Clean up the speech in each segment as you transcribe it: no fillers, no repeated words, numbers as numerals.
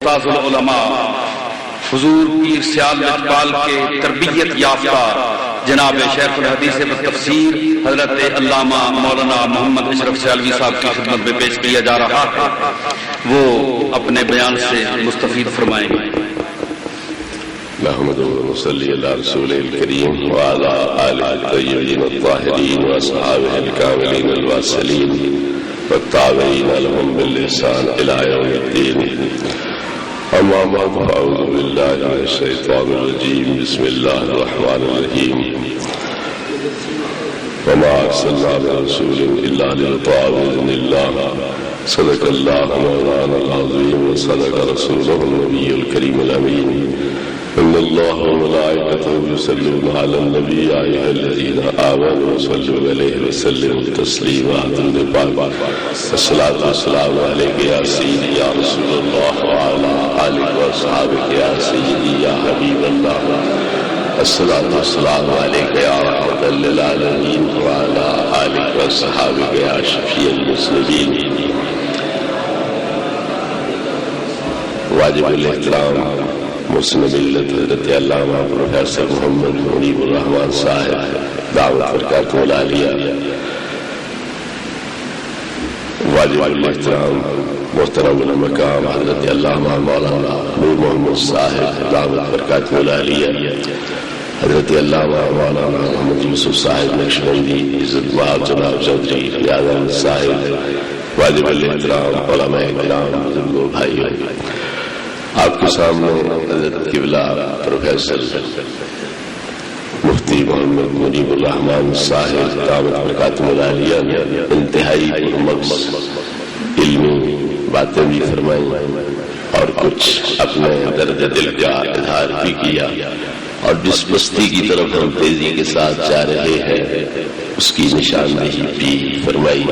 استاذ العلماء حضور پیر سیال اقبال کے تربیت یافتہ جناب شیخ الحدیث بالتفسیر حضرت علامہ مولانا محمد اشرف سیالوی صاحب کی خدمت میں پیش کیا جا رہا ہے، وہ اپنے بیان سے مستفید فرمائیں گے۔ نحمد و صلی علی رسول الکریم وعلی آلہ الطیبین الطاہرین واصحابہ الکاملین الواصلین والتابعین لهم بالإحسان إلى يوم الدين، اما بعد فاعوذ باللہ من الشیطان الرجیم، بسم اللہ الرحمن الرحیم۔ وما ارسلنا من رسول الا ليطاع بإذن الله، صدق اللہ مولانا العظیم وصدق رسولہ النبی الکریم الامین۔ ان اللہ وملائکتہ یصلون علی النبی یا ایھا الذین آمنوا صلوا علیہ وسلموا تسلیما۔ درود پاک الصلاۃ والسلام علیک یا سیدی یا رسول اللہ وعلی آلک واصحابک یا سیدی یا حبیب اللہ۔ الصلاۃ والسلام علیک یا رحمۃ للعالمین وعلی آلک واصحابک یا شفیع المذنبین۔ واجب الاحترام مسلم ملت حضرت علامہ پروفیسر محمد منیب الرحمان صاحب دعوت برکات العالیہ، واجب الاحترام محترم المقام حضرت علامہ مولانا نور محمد صاحب دعوت برکات العالیہ، حضرت علامہ مولانا محمد یوسف صاحب نقشبندی، عزت مآب جناب چودھری ریاض احمد صاحب، واجب الاحترام علماء کرام، بزرگوں، بھائیوں، آپ کے سامنے حضرت قبلہ پروفیسر مفتی محمد منیب الرحمان صاحب دعوت برکات العالیہ نے انتہائی پرمغز علمی باتیں بھی فرمائیں اور کچھ اپنے درد دل کا اظہار بھی کیا، اور جس بستی کی طرف ہم تیزی کے ساتھ جا رہے ہیں اس کی نشاندہی بھی فرمائی۔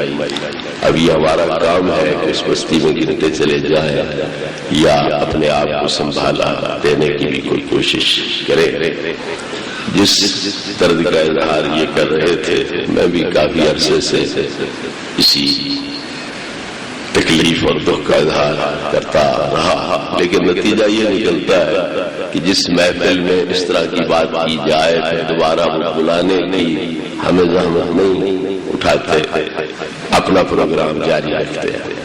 اب یہ ہمارا کام ہے کہ اس بستی میں گرتے چلے جائیں یا اپنے آپ کو سنبھالا دینے کی بھی کوئی کوشش کرے۔ جس درد کا اظہار یہ کر رہے تھے، میں بھی کافی عرصے سے اسی تکلیف اور دکھ کا اظہار کرتا رہا، لیکن نتیجہ یہ نکلتا ہے کہ جس محفل میں اس طرح کی بات کی جائے تو دوبارہ وہ بلانے کی ہمیں زحمت نہیں اٹھاتے، اپنا پروگرام جاری رکھتے ہیں۔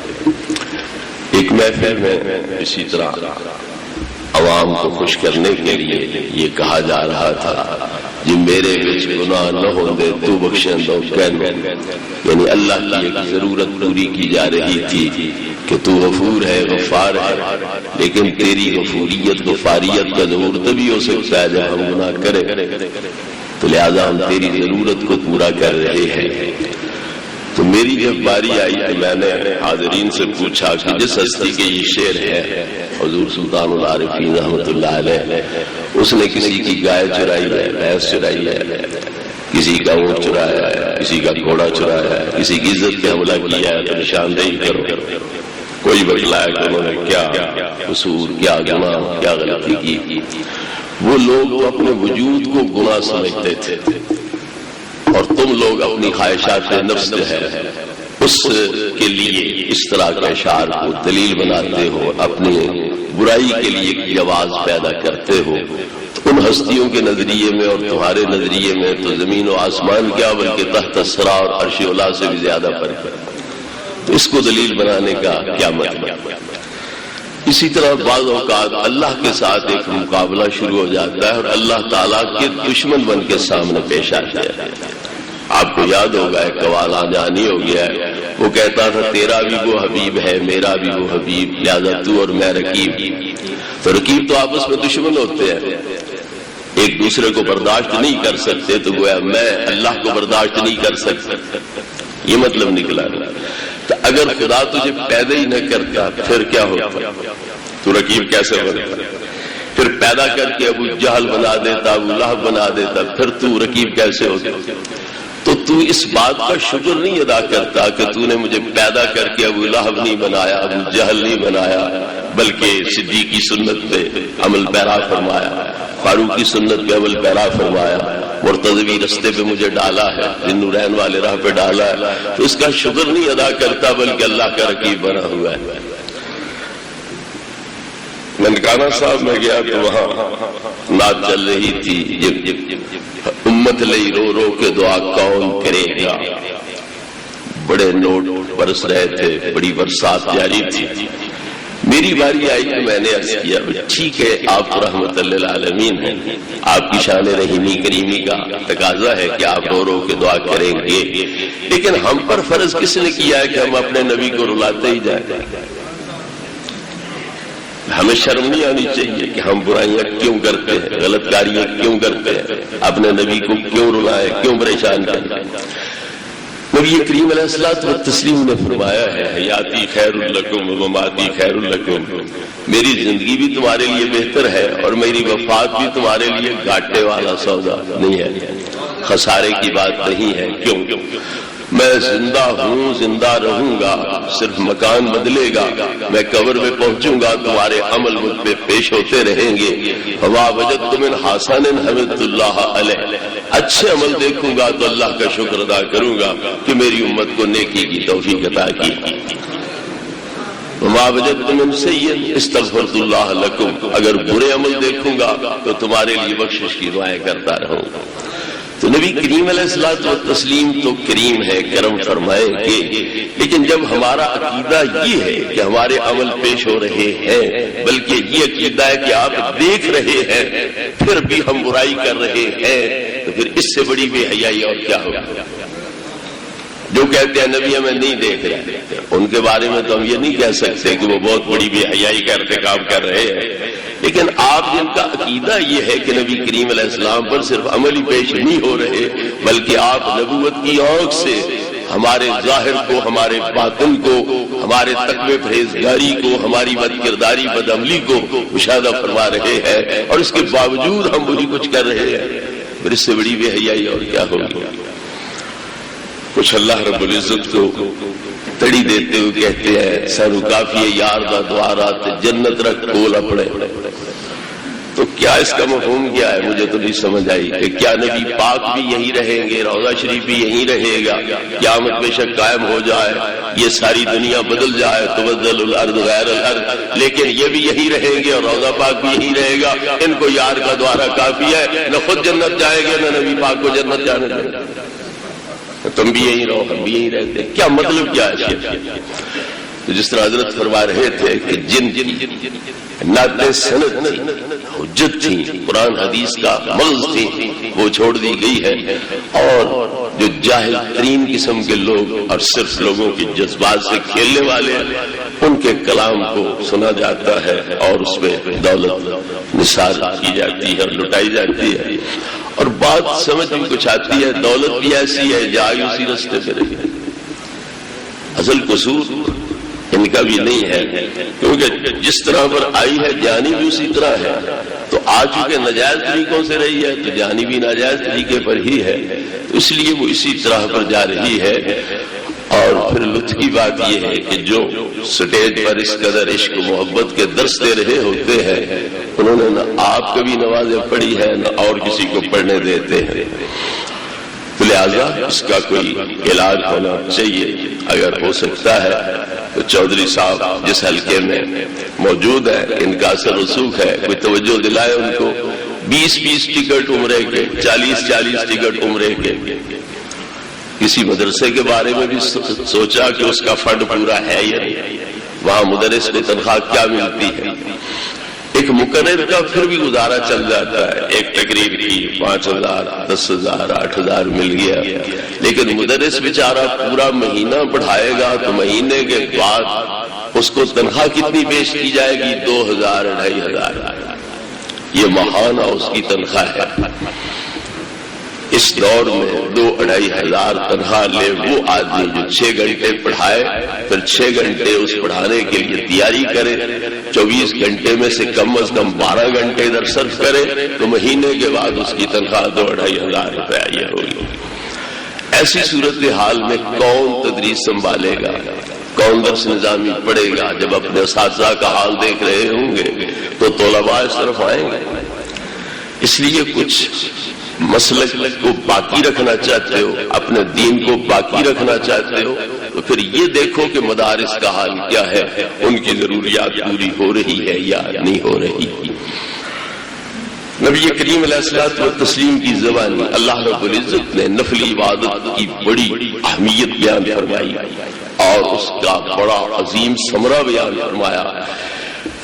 ایک محفل میں اسی طرح عوام کو خوش کرنے کے لیے یہ کہا جا رہا تھا جی میرے بچ گناہ نہ ہوں دے تو بخشن دو کہنے، یعنی اللہ کی ایک ضرورت پوری کی جا رہی تھی کہ تو غفور ہے، غفار ہے، لیکن تیری غفوریت غفاریت کا ضرور تبھی ہو سکتا ہے جب ہم گناہ کریں، تو لہذا ہم تیری ضرورت کو پورا کر رہے ہیں۔ تو میری جب باری آئی تو میں نے حاضرین سے پوچھا کہ جس ہستی کے یہ شعر ہے حضور سلطان العارفین رحمۃ اللہ علیہ، اس نے کسی کی گائے چرائی ہے، بھینس چرائی ہے، کسی کا اونٹ چرایا ہے، کسی کا گھوڑا چرایا ہے، کسی کی عزت پہ حملہ کیا ہے، تو نشاندہی کرو۔ کوئی بتلایا کہ انہوں نے کیا قصور، کیا گناہ، کیا غلطی کی۔ وہ لوگ اپنے وجود کو گناہ سمجھتے تھے اور تم لوگ اپنی خواہشات نفس جو ہے اس کے لیے اس طرح کے اشعار کو دلیل بناتے ہو، اپنی برائی کے لیے جواز پیدا کرتے ہو۔ ان ہستیوں کے نظریے میں اور تمہارے نظریے میں تو زمین و آسمان کیا بلکہ تحت الثری اور عرش اولی سے بھی زیادہ فرق ہے، تو اس کو دلیل بنانے کا کیا مطلب؟ اسی طرح بعض اوقات اللہ کے ساتھ ایک مقابلہ شروع ہو جاتا ہے اور اللہ تعالیٰ کے دشمن بن کے سامنے پیش آتے ہیں۔ آپ کو یاد ہوگا ایک قوال آجانی ہو گیا ہے، وہ کہتا تھا تیرا بھی وہ حبیب ہے، میرا بھی وہ حبیب، لہذا تو اور میں رقیب۔ تو رقیب تو آپس میں دشمن ہوتے ہیں، ایک دوسرے کو برداشت نہیں کر سکتے، تو گویا میں اللہ کو برداشت نہیں کر سکتا، یہ مطلب نکلا۔ تو اگر خدا تجھے پیدا ہی نہ کرتا پھر کیا ہوتا؟ تو رقیب کیسے بنتا؟ پھر پیدا کر کے ابو جہل بنا دیتا، ابو لہب بنا دیتا، پھر تو رقیب کیسے ہوتا؟ تو تو اس بات کا شکر نہیں ادا کرتا کہ تو نے مجھے پیدا کر کے ابو لہب نہیں بنایا، ابو جہل نہیں بنایا، بلکہ صدیق کی سنت پہ عمل پیرا فرمایا، فاروق کی سنت پہ عمل پیرا فرمایا، مرتضوی رستے پہ مجھے ڈالا ہے، ذوالنورین والے راہ پہ ڈالا ہے، تو اس کا شکر نہیں ادا کرتا بلکہ اللہ کا رقیب بنا ہوا ہے۔ ننکانہ صاحب میں گیا تو وہاں نعت چل رہی تھی، امت لئی رو رو کے دعا کون کرے گا، بڑے نوٹ برس رہے تھے، بڑی برسات جاری تھی۔ میری باری آئی تو میں نے عرض کیا ٹھیک ہے آپ رحمت للعالمین ہیں، آپ کی شان رحیمی کریمی کا تقاضا ہے کہ آپ رو رو کے دعا کریں گے، لیکن ہم پر فرض کس نے کیا ہے کہ ہم اپنے نبی کو رلاتے ہی جائیں؟ ہمیں شرم نہیں آنی چاہیے کہ ہم برائیاں کیوں کرتے ہیں، غلط کاریاں کیوں کرتے ہیں، اپنے نبی کو کیوں رلائیں، کیوں پریشان کریں؟ نبی کریم علیہ الصلوۃ والتسلیم نے فرمایا ہے حیاتی خیر لکم و مماتی خیر لکم، میری زندگی بھی تمہارے لیے بہتر ہے اور میری وفات بھی تمہارے لیے گھاٹے والا سودا نہیں ہے، خسارے کی بات نہیں ہے۔ کیوں؟ میں زندہ ہوں، زندہ رہوں گا، صرف مکان بدلے گا، میں قبر میں پہنچوں گا، تمہارے عمل مجھ پہ پیش ہوتے رہیں گے۔ وما وجدت من حسن حمدت اللہ علیہ، اچھے عمل دیکھوں گا تو اللہ کا شکر ادا کروں گا کہ میری امت کو نیکی کی توفیق عطا کی۔ وما وجدت من سیئ استغفرت اللہ لکم، اگر برے عمل دیکھوں گا تو تمہارے لیے بخشش کی دعائیں کرتا رہوں گا۔ تو نبی کریم علیہ الصلوۃ والتسلیم تو کریم ہے، کرم فرمائیں گے، لیکن جب ہمارا عقیدہ یہ ہے کہ ہمارے عمل پیش ہو رہے ہیں، بلکہ یہ عقیدہ ہے کہ آپ دیکھ رہے ہیں پھر بھی ہم برائی کر رہے ہیں، تو پھر اس سے بڑی بے حیائی اور کیا ہوگا؟ جو کہتے ہیں نبی ہمیں نہیں دیکھ رہے، ان کے بارے میں تو ہم یہ نہیں کہہ سکتے کہ وہ بہت بڑی بے حیائی کا ارتکاب کر رہے ہیں، لیکن آپ جن کا عقیدہ یہ ہے کہ نبی کریم علیہ السلام پر صرف عملی پیش نہیں ہو رہے، بلکہ آپ نبوت کی آنکھ سے ہمارے ظاہر کو، ہمارے باطن کو، ہمارے تقوی پرہیزگاری کو، ہماری بد کرداری بد عملی کو مشاہدہ فرما رہے ہیں، اور اس کے باوجود ہم وہی کچھ کر رہے ہیں، پھر اس سے بڑی بے حیائی اور کیا ہوگی؟ کچھ اللہ رب العزت کو تڑی دیتے ہوئے کہتے ہیں سانو کافی یار دا دوارا تے جنت رکھ کول اپنے، تو کیا اس کا مفہوم کیا ہے؟ مجھے تو نہیں سمجھ آئی کہ کیا نبی پاک بھی یہیں رہیں گے، روضہ شریف بھی یہیں رہے گا، قیامت بے شک قائم ہو جائے، یہ ساری دنیا بدل جائے، تبدل الارض غیر الارض، لیکن یہ بھی یہیں رہیں گے اور روضہ پاک بھی یہیں رہے گا، ان کو یار کا دوارا کافی ہے، نہ خود جنت جائیں گے نہ نبی پاک کو جنت جانے دیں گے، تم بھی یہیں رہو ہم بھی یہیں رہتے، کیا مطلب کیا ہے؟ تو جس طرح حضرت فرما رہے تھے کہ جن نعتیں سند تھی، حجت تھی، قرآن حدیث کا مغز تھی، وہ چھوڑ دی گئی ہے، اور جو جاہل ترین قسم کے لوگ اور صرف لوگوں کے جذبات سے کھیلنے والے، ان کے کلام کو سنا جاتا ہے اور اس میں دولت نثار کی جاتی ہے اور لٹائی جاتی ہے، اور بات سمجھ میں کچھ آتی ہے، دولت بھی ایسی ہے جائے اسی رستے پہ رہی، اصل قصور ان کا بھی نہیں ہے، کیونکہ جس طرح پر آئی ہے جانی بھی اسی طرح ہے، تو آ چکے ناجائز طریقوں سے رہی ہے تو جانی بھی ناجائز طریقے پر ہی ہے، تو اس لیے وہ اسی طرح پر جا رہی ہے۔ اور پھر لطف کی بات یہ ہے کہ جو سٹیج پر اس قدر عشق و محبت کے درس دے رہے ہوتے ہیں، انہوں نے نہ آپ کبھی نمازیں پڑھی ہے نہ اور کسی کو پڑھنے دیتے ہیں، تو لہذا اس کا کوئی علاج ہونا چاہیے، اگر ہو سکتا ہے تو چودھری صاحب جس حلقے میں موجود ہے، ان کا اثر رسوخ ہے، کوئی توجہ دلائے ان کو، 20 ٹکٹ عمرے کے، 40 ٹکٹ عمرے کے، کسی مدرسے کے بارے میں بھی سوچا کہ اس کا فنڈ پورا ہے یا نہیں، وہاں مدرس کو تنخواہ کیا ملتی ہے، ایک مقرر کا پھر بھی گزارا چل جاتا ہے، ایک تقریر کی 5,000 10,000 8,000 مل گیا، لیکن مدرس بیچارہ پورا مہینہ پڑھائے گا تو مہینے کے بعد اس کو تنخواہ کتنی پیش کی جائے گی؟ 2,000 2,500، یہ ماہانہ اس کی تنخواہ ہے۔ اس دور میں 2,500 تنخواہ لے وہ آدمی جو 6 گھنٹے پڑھائے، پھر 6 گھنٹے اس پڑھانے کے لیے تیاری کرے، 24 گھنٹے میں سے کم از کم 12 گھنٹے ادھر صرف کرے، تو مہینے کے بعد اس کی تنخواہ 2,500 روپیہ یہ ہوگی۔ ایسی صورتحال میں کون تدریس سنبھالے گا، کون درس نظامی پڑھے گا؟ جب اپنے اساتذہ کا حال دیکھ رہے ہوں گے تو طلباء اس طرف آئیں گے۔ اس لیے کچھ مسلک کو باقی رکھنا چاہتے ہو، اپنے دین کو باقی رکھنا چاہتے ہو، تو پھر یہ دیکھو کہ مدارس کا حال کیا ہے، ان کی ضروریات پوری ہو رہی ہے یا نہیں ہو رہی۔ نبی کریم علیہ الصلوۃ والتسلیم کی زبانی اللہ رب العزت نے نفلی عبادت کی بڑی اہمیت بیان فرمائی اور اس کا بڑا عظیم ثمرہ بیان فرمایا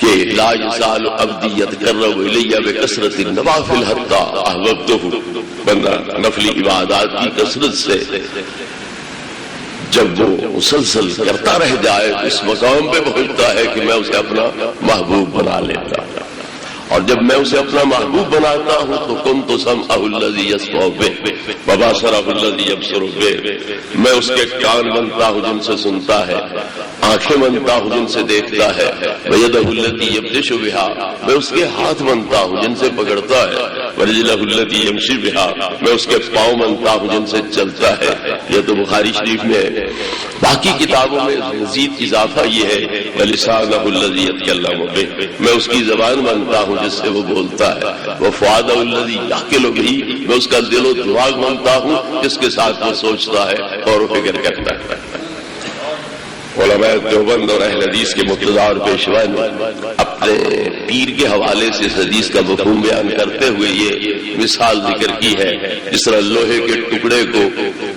کہ لا یزال عبدی یتقرب الی بکثرۃ النوافل حتی احببتہ، بندہ نفلی عبادات کی کثرت سے جب وہ مسلسل کرتا رہ جائے اس مقام پہ پہنچتا ہے کہ میں اسے اپنا محبوب بنا لیتا ہوں، اور جب میں اسے اپنا محبوب بناتا ہوں تو کنت سمعہ الذی یسمع بہ وبصرہ الذی یبصر بہ، میں اس کے کان بنتا ہوں جن سے سنتا ہے، آنکھیں بنتا ہوں جن سے دیکھتا ہے، ویدہ التی یبطش بہا، میں اس کے ہاتھ بنتا ہوں جن سے پکڑتا ہے، ورجلہ التی یمشی بہا، میں اس کے پاؤں بنتا ہوں جن سے چلتا ہے۔ یہ تو بخاری شریف میں ہے، باقی کتابوں میں مزید اضافہ یہ ہے ولسانہ الذی یتکلم بہ، میں اس کی زبان بنتا ہوں جس سے وہ بولتا ہے، وفؤادہ الذی یعقل بہ، میں اس کا دل و دماغ بنتا ہوں جس کے ساتھ وہ سوچتا ہے اور فکر کرتا ہے۔ علماء دیوبند اور اہل حدیث کے مقتدی اور پیشوا نے اپنے پیر کے حوالے سے اس حدیث کا مفہوم بیان کرتے ہوئے یہ مثال ذکر کی ہے، جس طرح لوہے کے ٹکڑے کو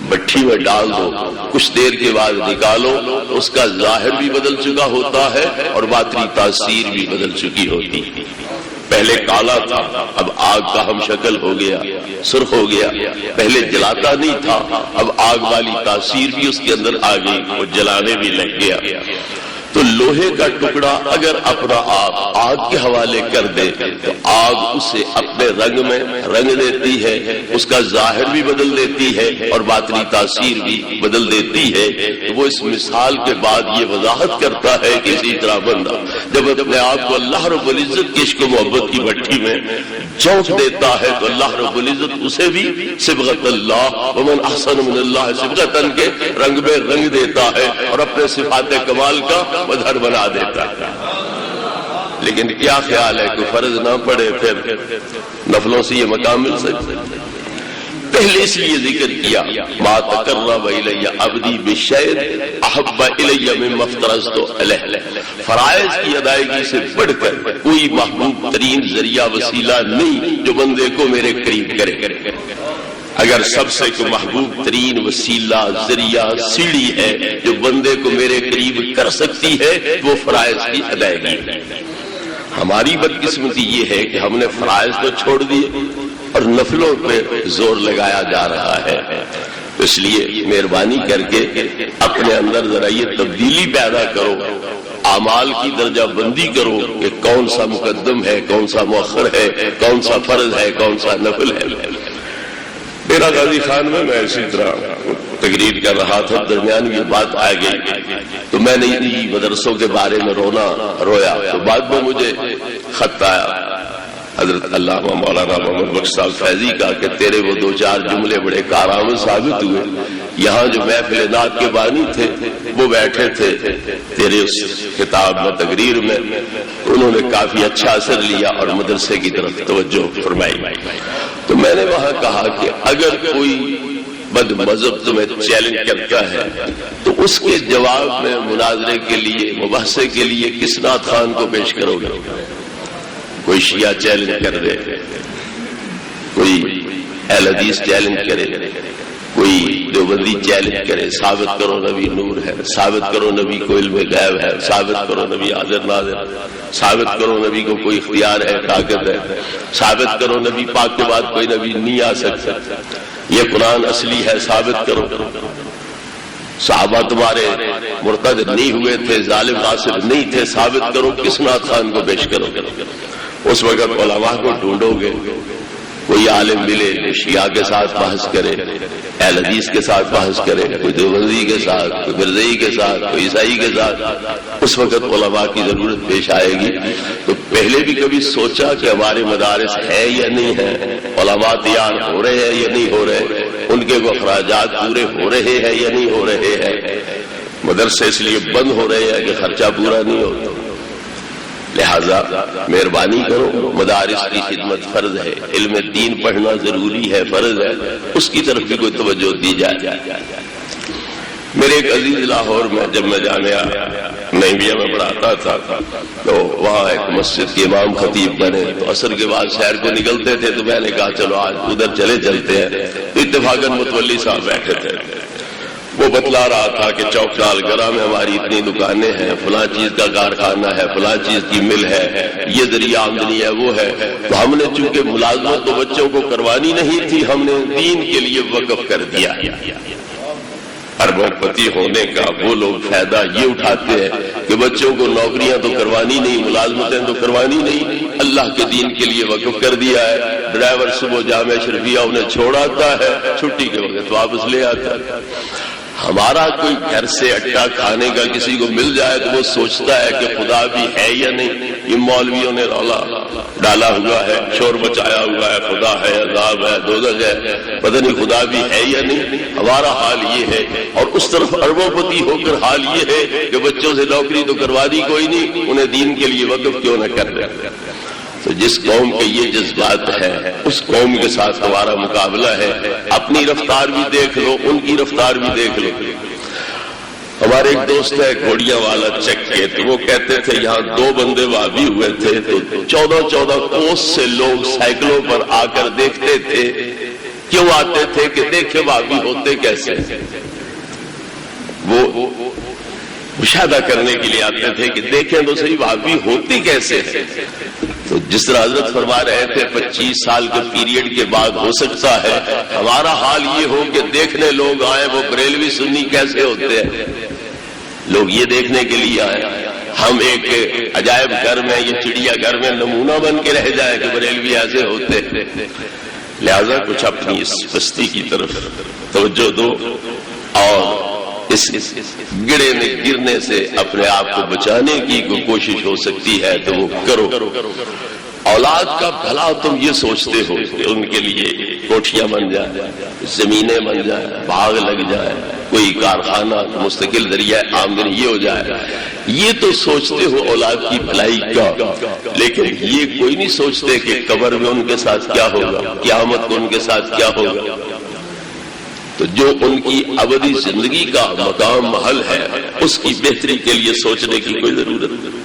بھٹی میں ڈال دو، کچھ دیر کے بعد نکالو، اس کا ظاہر بھی بدل چکا ہوتا ہے اور باطنی تاثیر بھی بدل چکی ہوتی ہے۔ پہلے کالا تھا، اب آگ کا ہم شکل ہو گیا، سرخ ہو گیا، پہلے جلاتا نہیں تھا، اب آگ والی تاثیر بھی اس کے اندر آ گئی، وہ جلانے بھی لگ گیا۔ تو لوہے کا ٹکڑا اگر اپنا آپ آگ کے حوالے کر دے تو آگ اسے اپنے رنگ میں رنگ دیتی ہے، اس کا ظاہر بھی بدل دیتی ہے اور باطنی تاثیر بھی بدل دیتی ہے۔ تو وہ اس مثال کے بعد یہ وضاحت کرتا ہے کہ اسی طرح بندہ جب اپنے آپ کو اللہ رب العزت کی عشق و محبت کی بھٹی میں جھونک دیتا ہے تو اللہ رب العزت اسے بھی صبغۃ اللہ ومن احسن من اللہ صبغۃ کے رنگ میں رنگ دیتا ہے اور اپنے صفات کمال کا مظہر بنا دیتا ہے۔ لیکن کیا خیال ہے کہ فرض نہ پڑے پھر نفلوں سے یہ مقام مل سکتا ہے؟ پہلے اس لیے ذکر کیا ما تقرب الی عبدی بشیء احب الی مما افترضت علیہ، فرائض کی ادائیگی سے بڑھ کر کوئی محبوب ترین ذریعہ وسیلہ نہیں جو بندے کو میرے قریب کرے۔ اگر سب سے کوئی محبوب ترین وسیلہ ذریعہ سیڑھی ہے جو بندے کو میرے قریب کر سکتی ہے وہ فرائض کی ادائیگی ہے۔ ہماری بدقسمتی یہ ہے کہ ہم نے فرائض تو چھوڑ دیے اور نفلوں پہ زور لگایا جا رہا ہے۔ اس لیے مہربانی کر کے اپنے اندر ذرا یہ تبدیلی پیدا کرو، اعمال کی درجہ بندی کرو کہ کون سا مقدم ہے، کون سا مؤخر ہے، کون سا فرض ہے، کون سا نفل ہے۔ میرا غازی خان میں اسی طرح تقریر کر رہا تھا، درمیان یہ بات آ گئی تو میں نے مدرسوں کے بارے میں رویا تو بعد میں مجھے خط آیا حضرت علامہ مولانا محمد بخش صاحب فیضی کا کہ تیرے وہ دو چار جملے بڑے کارآمد ثابت ہوئے، یہاں جو محفل نعت کے بانی تھے وہ بیٹھے تھے تیرے اس کتاب میں تقریر میں، انہوں نے کافی اچھا اثر لیا اور مدرسے کی طرف توجہ فرمائی۔ تو میں نے وہاں کہا کہ اگر کوئی بد مذہب تمہیں چیلنج کرتا ہے تو اس کے جواب میں مناظرے کے لیے، مباحثے کے لیے کس نعت خان کو پیش کرو گے؟ کوئی شیعہ چیلنج کر دے، کوئی اہل حدیث چیلنج کرے، کوئی دیوبندی چیلنج کرے، ثابت کرو نبی نور ہے، ثابت کرو نبی کو علم غیب ہے، ثابت کرو نبی حاضر ناظر، ثابت کرو نبی کو کوئی اختیار ہے، طاقت ہے، ثابت کرو نبی پاک کے بعد کوئی نبی نہیں آ سکتا، یہ قرآن اصلی ہے، ثابت کرو۔ صحابہ تمہارے مرتد نہیں ہوئے تھے، ظالم غاصب نہیں تھے، ثابت کرو، کس نعت خان کو پیش کرو؟ اس وقت علماء کو ڈھونڈو گے، کوئی عالم ملے جو شیعہ کے ساتھ بحث کرے، اہل حدیث کے ساتھ بحث کرے، کوئی دیوبندی کے ساتھ، کوئی مرزئی کے ساتھ، کوئی عیسائی کے ساتھ، اس وقت علماء کی ضرورت پیش آئے گی۔ تو پہلے بھی کبھی سوچا کہ ہمارے مدارس ہے یا نہیں ہے، علماء تیار ہو رہے ہیں یا نہیں ہو رہے، ان کے اخراجات پورے ہو رہے ہیں یا نہیں ہو رہے ہیں؟ مدرسے اس لیے بند ہو رہے ہیں کہ خرچہ پورا نہیں ہوتا۔ لہذا مہربانی کرو، مدارس کی خدمت فرض ہے، علم دین پڑھنا ضروری ہے، فرض ہے، اس کی طرف بھی کوئی توجہ دی جائے۔ میرے ایک عزیز لاہور میں جب میں جامعہ نعیمیہ میں پڑھاتا تھا تو وہاں ایک مسجد کے امام خطیب بنے، تو عصر کے بعد شہر کو نکلتے تھے تو میں نے کہا چلو آج ادھر چلتے ہیں، تو اتفاقاً متولی صاحب بیٹھے تھے۔ وہ بتلا رہا تھا کہ چوک ڈال گرہ میں ہماری اتنی دکانیں ہیں، فلاں چیز کا کارخانہ ہے، فلاں چیز کی مل ہے، یہ ذریعہ آمدنی ہے، وہ ہے، تو ہم نے چونکہ ملازمت تو بچوں کو کروانی نہیں تھی، ہم نے دین کے لیے وقف کر دیا۔ اربوں پتی ہونے کا وہ لوگ فائدہ یہ اٹھاتے ہیں کہ بچوں کو نوکریاں تو کروانی نہیں، ملازمتیں تو کروانی نہیں، اللہ کے دین کے لیے وقف کر دیا ہے۔ ڈرائیور صبح جامعہ شرفیہ انہیں چھوڑ آتا ہے، چھٹی کے وقت واپس لے آتا ہے۔ ہمارا کوئی گھر سے اٹا کھانے کا کسی کو مل جائے تو وہ سوچتا ہے کہ خدا بھی ہے یا نہیں، یہ مولویوں نے رولا ڈالا ہوا ہے، شور مچایا ہوا ہے، خدا ہے، عذاب ہے، دوزخ ہے، پتہ نہیں خدا بھی ہے یا نہیں۔ ہمارا حال یہ ہے، اور اس طرف اربوں پتی ہو کر حال یہ ہے کہ بچوں سے نوکری تو کروانی کوئی نہیں، انہیں دین کے لیے وقف کیوں نہ کر دیں۔ تو جس قوم کے یہ جذبات ہیں اس قوم کے ساتھ ہمارا مقابلہ ہے۔ اپنی رفتار بھی دیکھ لو، ان کی رفتار بھی دیکھ لو۔ ہمارے ایک دوست ہے گھوڑیاں والا چک کے، تو وہ کہتے تھے یہاں 2 بندے وابی ہوئے تھے تو 14 کوس سے لوگ سائیکلوں پر آ کر دیکھتے تھے۔ کیوں آتے تھے؟ کہ دیکھے وابی ہوتے کیسے، وہ مشاہدہ کرنے کے لیے آتے تھے کہ دیکھیں تو صحیح وابی ہوتی کیسے ہے۔ تو جس طرح حضرت فرما رہے تھے 25 سال کے پیریڈ کے بعد ہو سکتا ہے ہمارا حال یہ ہو کہ دیکھنے لوگ آئے وہ بریلوی سنی کیسے ہوتے ہیں، لوگ یہ دیکھنے کے لیے آئے۔ ہم ایک عجائب گھر میں یا چڑیا گھر میں نمونہ بن کے رہ جائیں کہ بریلوی ایسے ہوتے ہیں۔ لہذا کچھ اپنی اس بستی کی طرف توجہ دو اور اس گرنے سے اپنے آپ کو بچانے کی کوئی کوشش ہو سکتی ہے تو وہ کرو۔ اولاد کا بھلا تم یہ سوچتے ہو کہ ان کے لیے کوٹھیاں بن جائیں، زمینیں بن جائیں، باغ لگ جائیں، کوئی کارخانہ مستقل ذریعہ آمدنی یہ ہو جائے، یہ تو سوچتے ہو اولاد کی بھلائی کا، لیکن یہ کوئی نہیں سوچتے کہ قبر میں ان کے ساتھ کیا ہوگا، قیامت کو ان کے ساتھ کیا ہوگا۔ تو جو ان کی ابدی زندگی کا مقام محل ہے اس کی بہتری کے لیے سوچنے کی کوئی ضرورت نہیں۔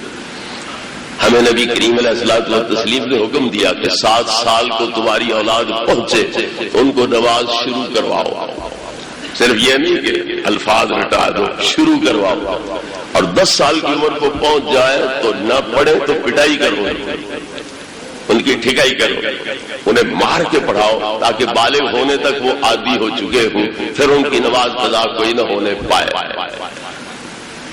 ہمیں نبی کریم علیہ الصلوۃ والتسلیم نے حکم دیا کہ 7 سال کو تمہاری اولاد پہنچے ان کو نماز شروع کرواؤ، صرف یہ نہیں کہ الفاظ رٹا دو، شروع کرواؤ، اور 10 سال کی عمر کو پہنچ جائے تو نہ پڑھے تو پٹائی کرو، ان کی ٹھکائی کرو، انہیں مار کے پڑھاؤ تاکہ بالغ ہونے تک وہ عادی ہو چکے ہوں، پھر ان کی نماز قضا کوئی نہ ہونے پائے۔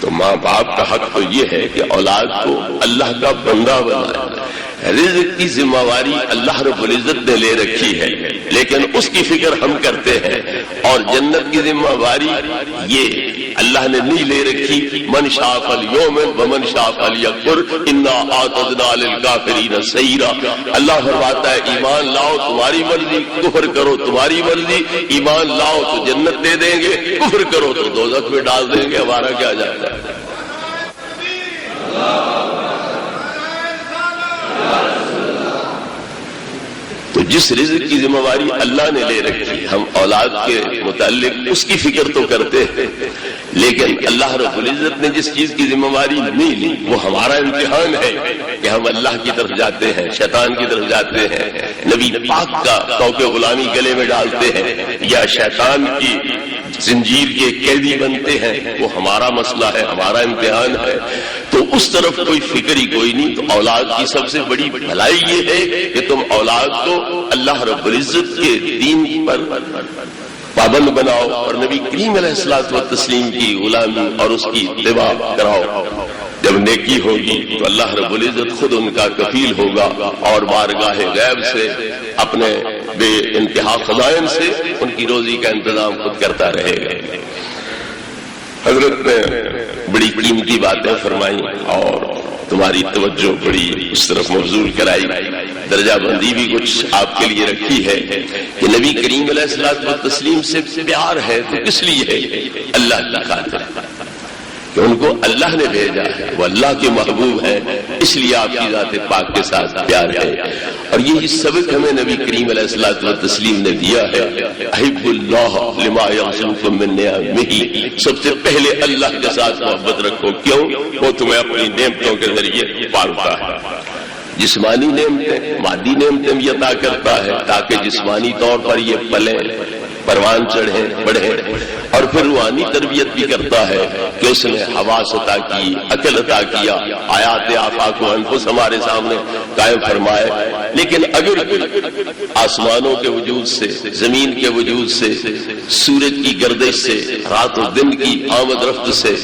تو ماں باپ کا حق تو یہ ہے کہ اولاد کو اللہ کا بندہ بنائے۔ رزق کی ذمہ داری اللہ رب العزت نے لے رکھی ہے لیکن اس کی فکر ہم کرتے ہیں، اور جنت کی ذمہ داری یہ اللہ نے نہیں لے رکھی۔ من شاء فلیؤمن ومن شاء فلیکفر انا اعتدنا للکافرین سعیرا۔ اللہ فرماتا ہے ایمان لاؤ تمہاری مرضی، کفر کرو تمہاری مرضی، ایمان لاؤ تو جنت دے دیں گے، کفر کرو تو دوزخ میں ڈال دیں گے، ہمارا کیا جاتا ہے۔ تو جس رزق کی ذمہ داری اللہ نے لے رکھی ہم اولاد کے متعلق اس کی فکر تو کرتے ہیں، لیکن اللہ رب العزت نے جس چیز کی ذمہ داری نہیں لی وہ ہمارا امتحان ہے کہ ہم اللہ کی طرف جاتے ہیں، شیطان کی طرف جاتے ہیں، نبی پاک کا طوق غلامی گلے میں ڈالتے ہیں یا شیطان کی زنجیر کے قیدی بنتے ہیں، وہ ہمارا مسئلہ ہے، ہمارا امتحان ہے۔ تو اس طرف کوئی فکر ہی کوئی نہیں۔ تو اولاد کی سب سے بڑی بھلائی یہ ہے کہ تم اولاد کو اللہ رب العزت کے دین پر پابند بناؤ اور نبی کریم علیہ الصلوۃ والتسلیم کی غلامی اور اس کی اتباع کراؤ۔ جب نیکی ہوگی تو اللہ رب العزت خود ان کا کفیل ہوگا اور بارگاہ غیب سے اپنے بے انتہا خزائن سے ان کی روزی کا انتظام خود کرتا رہے گا۔ حضرت نے بڑی قیمتی باتیں فرمائی اور تمہاری توجہ بڑی اس طرف مبذول کرائی، درجہ بندی بھی کچھ آپ کے لیے رکھی ہے کہ نبی کریم علیہ الصلوۃ والتسلیم سے پیار ہے تو کس لیے ہے؟ اللہ کی خاطر۔ کہ ان کو اللہ نے بھیجا ہے، وہ اللہ کے محبوب ہیں، اس لیے آپ کی ذات پاک کے ساتھ پیار ہے۔ اور یہی سبق ہمیں نبی کریم علیہ الصلوۃ والتسلیم نے دیا ہے، احب اللہ لما یعصمکم من نعمہ، سب سے پہلے اللہ کے ساتھ محبت رکھو، کیوں؟ وہ تمہیں اپنی نعمتوں کے ذریعے پالتا ہے۔ جسمانی نعمتیں، مادی نعمتیں بھی عطا کرتا ہے تاکہ جسمانی طور پر یہ پلیں، پروان چڑھیں، بڑھیں، اور پھر روحانی تربیت بھی کرتا ہے کہ اس نے حواس عطا کی، عقل عطا کیا، آیات آفاق و انفس ہمارے سامنے قائم فرمائے۔ لیکن اگر آسمانوں کے وجود سے، زمین کے وجود سے، سورج کی گردش سے، رات و دن کی آمد رفت سے،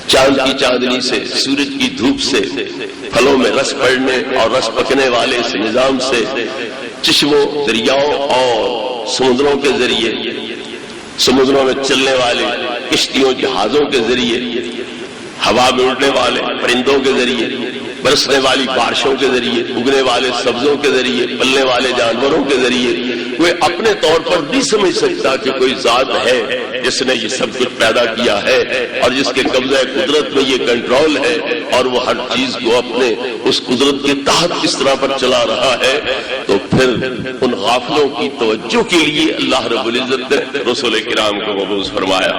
چاند کی چاندنی سے، سورج کی دھوپ سے، پھلوں میں رس پڑنے اور رس پکنے والے اس نظام سے، چشموں، دریاؤں اور سمندروں کے ذریعے، سمندروں میں چلنے والے کشتیوں، جہازوں کے ذریعے، ہوا میں اڑنے والے پرندوں کے ذریعے، برسنے والی بارشوں کے ذریعے، اگنے والے سبزوں کے ذریعے، پلنے والے جانوروں کے ذریعے، کوئی اپنے طور پر نہیں سمجھ سکتا کہ کوئی ذات ہے جس نے یہ سب کچھ پیدا کیا ہے اور جس کے قبضہ قدرت میں یہ کنٹرول ہے اور وہ ہر چیز کو اپنے اس قدرت کے تحت اس طرح پر چلا رہا ہے۔ تو پھر ان غافلوں کی توجہ کے لیے اللہ رب العزت نے رسول کرام کو مبعوث فرمایا،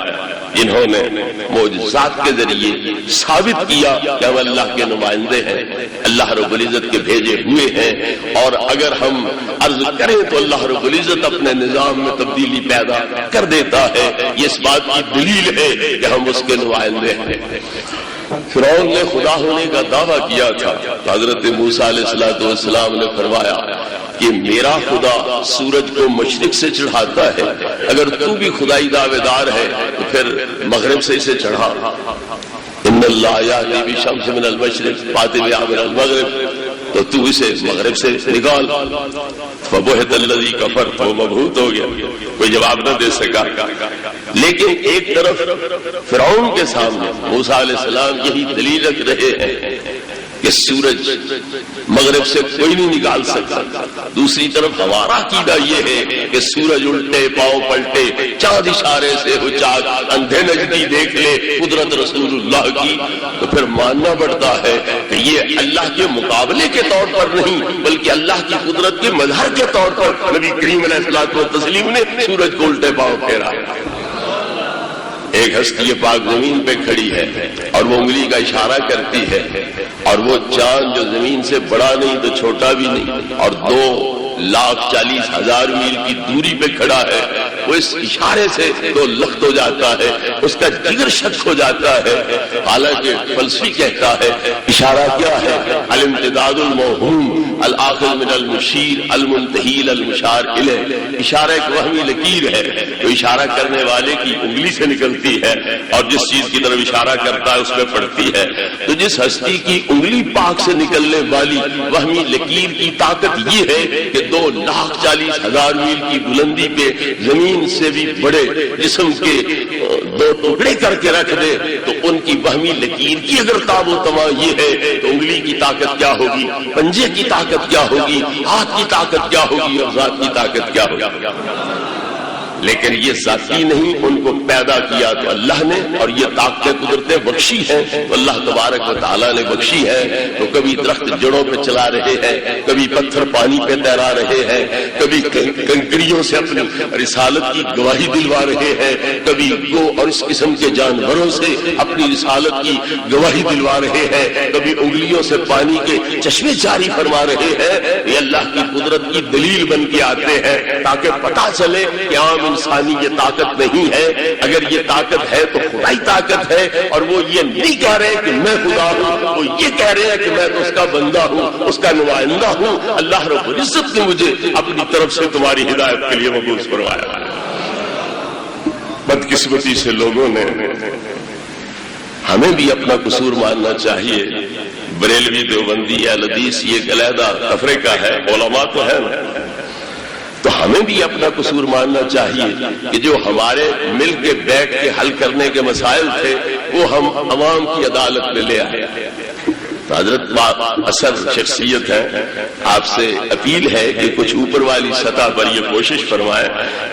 جنہوں نے معجزات کے ذریعے ثابت کیا کہ ہم اللہ کے نمائندے ہیں، اللہ رب العزت کے بھیجے ہوئے ہیں، اور اگر ہم عرض کریں تو اللہ رب العزت اپنے نظام میں تبدیلی پیدا کر دیتا ہے۔ یہ اس بات کی دلیل ہے کہ ہم اس کے نمائندے ہیں۔ فرعون نے خدا ہونے کا دعویٰ کیا تھا، حضرت موسیٰ علیہ السلام نے فرمایا کہ میرا خدا سورج کو مشرق سے چڑھاتا ہے، اگر تو بھی خدائی دعوے دار ہے تو پھر مغرب سے اسے چڑھا۔ ان اللہ یأتی بالشمس من المشرق فأتی بہا من المغرب، تو تو اسے مغرب سے نکال۔ فبہت الذی کفر، وہ مبہوت ہو گیا، کوئی جواب نہ دے سکا۔ لیکن ایک طرف فرعون کے سامنے موسیٰ علیہ السلام یہی دلیل رکھ رہے ہیں کہ سورج مغرب سے کوئی نہیں نکال سکتا، دوسری طرف ہمارا عقیدہ یہ ہے کہ سورج الٹے پاؤں پلٹے، چاند اشارے سے ہو چاک، اندھے نجدی دیکھ لے قدرت رسول اللہ کی، تو پھر ماننا پڑتا ہے کہ یہ اللہ کے مقابلے کے طور پر نہیں بلکہ اللہ کی قدرت کے مظہر کے طور پر نبی کریم علیہ الصلوۃ والتسلیم نے سورج کو الٹے پاؤں پھیرا۔ ایک ہستی پاک زمین پہ کھڑی ہے اور وہ انگلی کا اشارہ کرتی ہے، اور وہ چاند جو زمین سے بڑا نہیں تو چھوٹا بھی نہیں اور 2,40,000 میل کی دوری پہ کھڑا ہے، وہ اس اشارے سے تو لخت ہو جاتا ہے، اس کا جگر شک ہو جاتا ہے۔ حالانکہ فلسفی کہتا ہے اشارہ کیا ہے؟ الامتداد الموہوم الآخذ من المشیر المنتہی المشار الیہ، اشارہ ایک وہمی لکیر ہے جو اشارہ کرنے والے کی انگلی سے نکلتی ہے اور جس چیز کی طرف اشارہ کرتا ہے اس میں پڑتی ہے۔ تو جس ہستی کی انگلی پاک سے نکلنے والی وہمی لکیر کی طاقت یہ ہے کہ 2,40,000 میل کی بلندی پہ زمین سے بھی بڑے جسم کے 2 ٹکڑے کر کے رکھ دے، تو ان کی وہمی لکیر کی اگر تاب و تما یہ ہے تو انگلی کی طاقت کیا ہوگی، پنجے کی طاقت کیا ہوگی، ہاتھ کی طاقت کیا ہوگی، اور ذات کی طاقت کیا ہوگی۔ لیکن یہ ذاتی نہیں، ان کو پیدا کیا تو اللہ نے، اور یہ طاقتیں قدرتیں بخشی ہیں تو اللہ تبارک و تعالیٰ نے بخشی ہے۔ تو کبھی درخت جڑوں پہ چلا رہے ہیں، کبھی پتھر پانی پہ تیرا رہے ہیں، کبھی کنکریوں سے اپنی رسالت کی گواہی دلوا رہے ہیں، کبھی گو اور اس قسم کے جانوروں سے اپنی رسالت کی گواہی دلوا رہے ہیں، کبھی انگلیوں سے پانی کے چشمے جاری فرما رہے ہیں۔ یہ اللہ کی قدرت کی دلیل بن کے آتے ہیں تاکہ پتہ چلے کہ عام انسانی یہ طاقت نہیں ہے، اگر یہ طاقت ہے تو خدائی طاقت ہے، اور وہ یہ نہیں کہہ رہے کہ میں خدا ہوں، وہ یہ کہہ رہے ہیں کہ میں تو اس کا بندہ ہوں، اس کا نمائندہ ہوں۔ اللہ رب العزت نے مجھے اپنی طرف سے تمہاری ہدایت کے لیے مبعوث فرمایا۔ بدقسمتی سے لوگوں نے، ہمیں بھی اپنا قصور ماننا چاہیے۔ بریلوی دیوبندی اہل حدیث یہ علیحدہ تفریقہ ہے، علماء تو ہے نا، تو ہمیں بھی اپنا قصور ماننا چاہیے کہ جو ہمارے مل کے بیٹھ کے حل کرنے کے مسائل تھے وہ ہم عوام کی عدالت میں لے آئے۔ تو حضرت اثر شخصیت ہے، آپ سے اپیل ہے کہ کچھ اوپر والی سطح پر یہ کوشش فرمائیں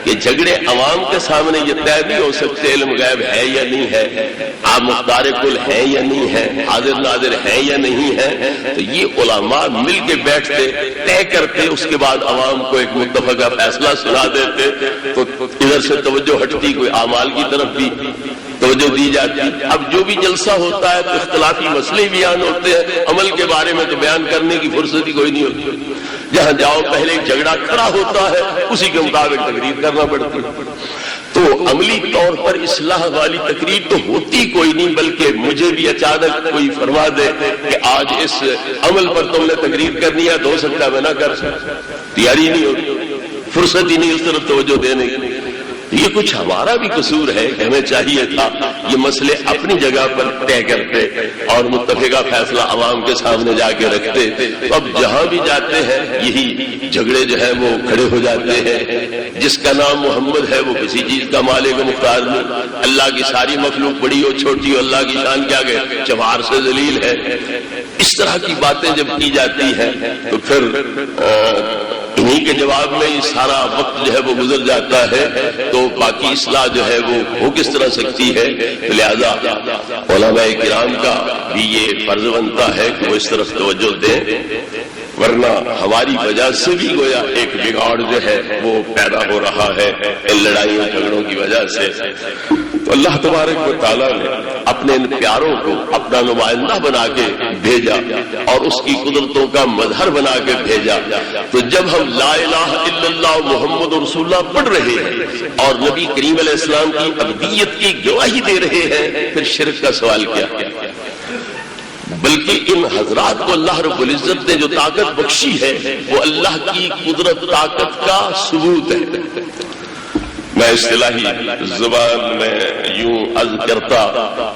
کہ جھگڑے عوام کے سامنے یہ طے نہیں ہو سکتے علم غیب ہے یا نہیں ہے، آپ مختار کل ہیں یا نہیں ہے، حاضر ناظر ہیں یا نہیں ہے، تو یہ علماء مل کے بیٹھتے طے کرتے، اس کے بعد عوام کو ایک متفقہ فیصلہ سنا دیتے تو ادھر سے توجہ ہٹتی، کوئی اعمال کی طرف بھی توجہ دی جاتی۔ اب جو بھی جلسہ ہوتا ہے تو اختلافی مسئلے بیان ہوتے ہیں، عمل کے بارے میں تو بیان کرنے کی فرصت ہی کوئی نہیں ہوتی، جہاں جاؤ پہلے ایک جھگڑا کھڑا ہوتا ہے اسی کے مطابق تقریر کرنا پڑتی ہے۔ تو عملی طور پر اصلاح والی تقریر تو ہوتی کوئی نہیں، بلکہ مجھے بھی اچانک کوئی فرما دے کہ آج اس عمل پر تم نے تقریر کرنی ہے، تو ہو سکتا ہے میں نہ کر سکتا، تیاری نہیں ہوتی، فرصت ہی نہیں اس طرف توجہ دینے کی۔ یہ کچھ ہمارا بھی قصور ہے کہ ہمیں چاہیے تھا یہ مسئلے اپنی جگہ پر طے کرتے اور متفقہ فیصلہ عوام کے سامنے جا کے رکھتے، تو اب جہاں بھی جاتے ہیں یہی جھگڑے جو ہے وہ کھڑے ہو جاتے ہیں۔ جس کا نام محمد ہے وہ کسی چیز کا مالک و مختار نہیں، اللہ کی ساری مخلوق بڑی ہو چھوٹی ہو، اللہ کی شان کیا گئے چوار سے ذلیل ہے۔ اس طرح کی باتیں جب کی جاتی ہیں تو پھر انہی کے جواب میں یہ سارا وقت جو ہے وہ گزر جاتا ہے، تو باقی اصلاح جو ہے وہ ہو کس طرح سکتی ہے؟ لہذا علماء کرام کا بھی یہ فرض بنتا ہے کہ وہ اس طرف توجہ دیں، ورنہ ہماری وجہ سے بھی گویا ایک بگاڑ جو ہے وہ پیدا ہو رہا ہے ان لڑائیوں جھگڑوں کی وجہ سے۔ تو اللہ تبارک و تعالیٰ نے اپنے ان پیاروں کو اپنا نمائندہ بنا کے بھیجا اور اس کی قدرتوں کا مظہر بنا کے بھیجا، تو جب ہم لا الہ الا اللہ محمد رسول اللہ پڑھ رہے ہیں اور نبی کریم علیہ السلام کی عبدیت کی گواہی دے رہے ہیں، پھر شرک کا سوال کیا؟ بلکہ ان حضرات کو اللہ رب العزت نے جو طاقت بخشی ہے وہ اللہ کی قدرت طاقت کا ثبوت ہے۔ میں اصطلاحی زبان میں یوں عرض کرتا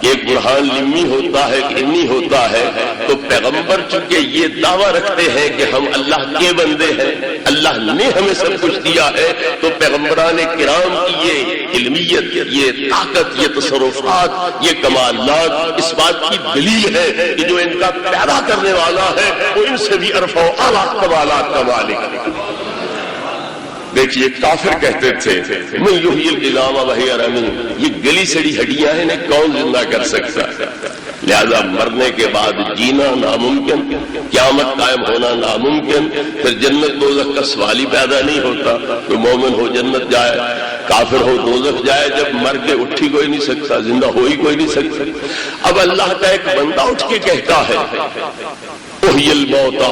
کہ ایک برہان لمی ہوتا ہے کہ انی ہوتا ہے، تو پیغمبر چونکہ یہ دعویٰ رکھتے ہیں کہ ہم اللہ کے بندے ہیں، اللہ نے ہمیں سب کچھ دیا ہے، تو پیغمبران کرام کی یہ علمیت، یہ طاقت، یہ تصرفات، یہ کمالات اس بات کی دلیل ہے کہ جو ان کا پیدا کرنے والا ہے وہ ان سے بھی ارفع و اعلیٰ کمالات کا مالک ہے۔ دیکھیے کافر کہتے تھے میں یحیی العظام وہی رمیم، یہ گلی سڑی ہڈیاں ہیں انہیں کون زندہ کر سکتا ہے؟ لہذا مرنے کے بعد جینا ناممکن، قیامت قائم ہونا ناممکن، پھر جنت دوزخ کا سوال ہی پیدا نہیں ہوتا۔ کوئی مومن ہو جنت جائے، کافر ہو دوزخ جائے، جب مر کے اٹھ ہی کوئی نہیں سکتا، زندہ ہو ہی کوئی نہیں سکتا۔ اب اللہ کا ایک بندہ اٹھ کے کہتا ہے احیی الموتى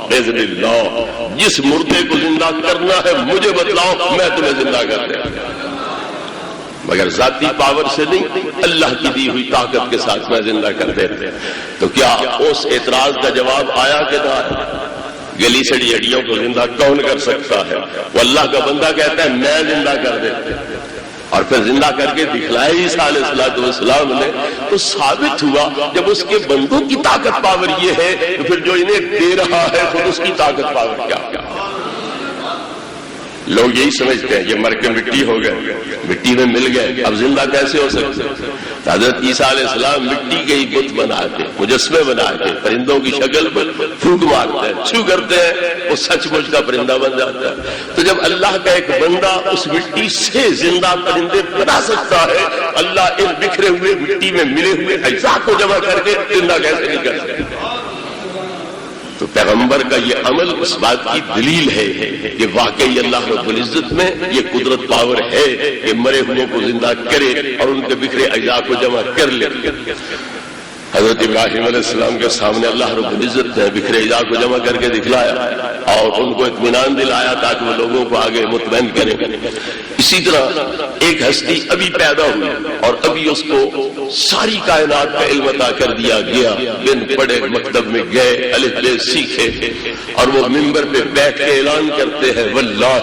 باذن اللہ، جس مردے کو زندہ کرنا ہے مجھے بتلاؤ، میں تمہیں زندہ کر دیں، مگر ذاتی پاور سے نہیں، اللہ کی دی ہوئی طاقت کے ساتھ میں زندہ کر دیتے۔ تو کیا اس اعتراض کا جواب آیا کہ نہ؟ گلی سڑی ہڈیوں کو زندہ کون کر سکتا ہے؟ وہ اللہ کا بندہ کہتا ہے میں زندہ کر دیتے، اور پھر زندہ کر کے دکھلائے عیسیٰ علیہ السلام نے، تو ثابت ہوا جب اس کے بندوں کی طاقت پاور یہ ہے تو پھر جو انہیں دے رہا ہے خود اس کی طاقت پاور کیا؟ لوگ یہی سمجھتے ہیں یہ مر کے مٹی ہو گئے، مٹی میں مل گئے، اب زندہ کیسے ہو سکتے؟ حضرت عیسیٰ علیہ السلام مٹی کے ہی بت بنا کے، مجسمے بنا کے، پرندوں کی شکل پر پھونک مارتے ہیں، چھو کرتے ہیں، وہ سچ مچ کا پرندہ بن جاتا ہے۔ تو جب اللہ کا ایک بندہ اس مٹی سے زندہ پرندے بنا سکتا ہے، اللہ ان بکھرے ہوئے مٹی میں ملے ہوئے اجزاء کو جمع کر کے زندہ کیسے نہیں کر سکتا؟ تو پیغمبر کا یہ عمل اس بات کی دلیل ہے کہ واقعی اللہ رب العزت میں یہ قدرت پاور ہے کہ مرے ہوئے کو زندہ کرے اور ان کے بکھرے اجزاء کو جمع کر لے۔ حضرت ابراہیم علیہ السلام کے سامنے اللہ رب العزت نے بکھرے اجزاء کو جمع کر کے دکھلایا اور ان کو اطمینان دلایا تاکہ وہ لوگوں کو آگے مطمئن کریں۔ اسی طرح ایک ہستی ابھی پیدا ہوئی اور ابھی اس کو ساری کائنات کا علم عطا کر دیا گیا، بن پڑھے مکتب میں گئے، الف ب سیکھے، اور وہ منبر پہ بیٹھ کے اعلان کرتے ہیں واللہ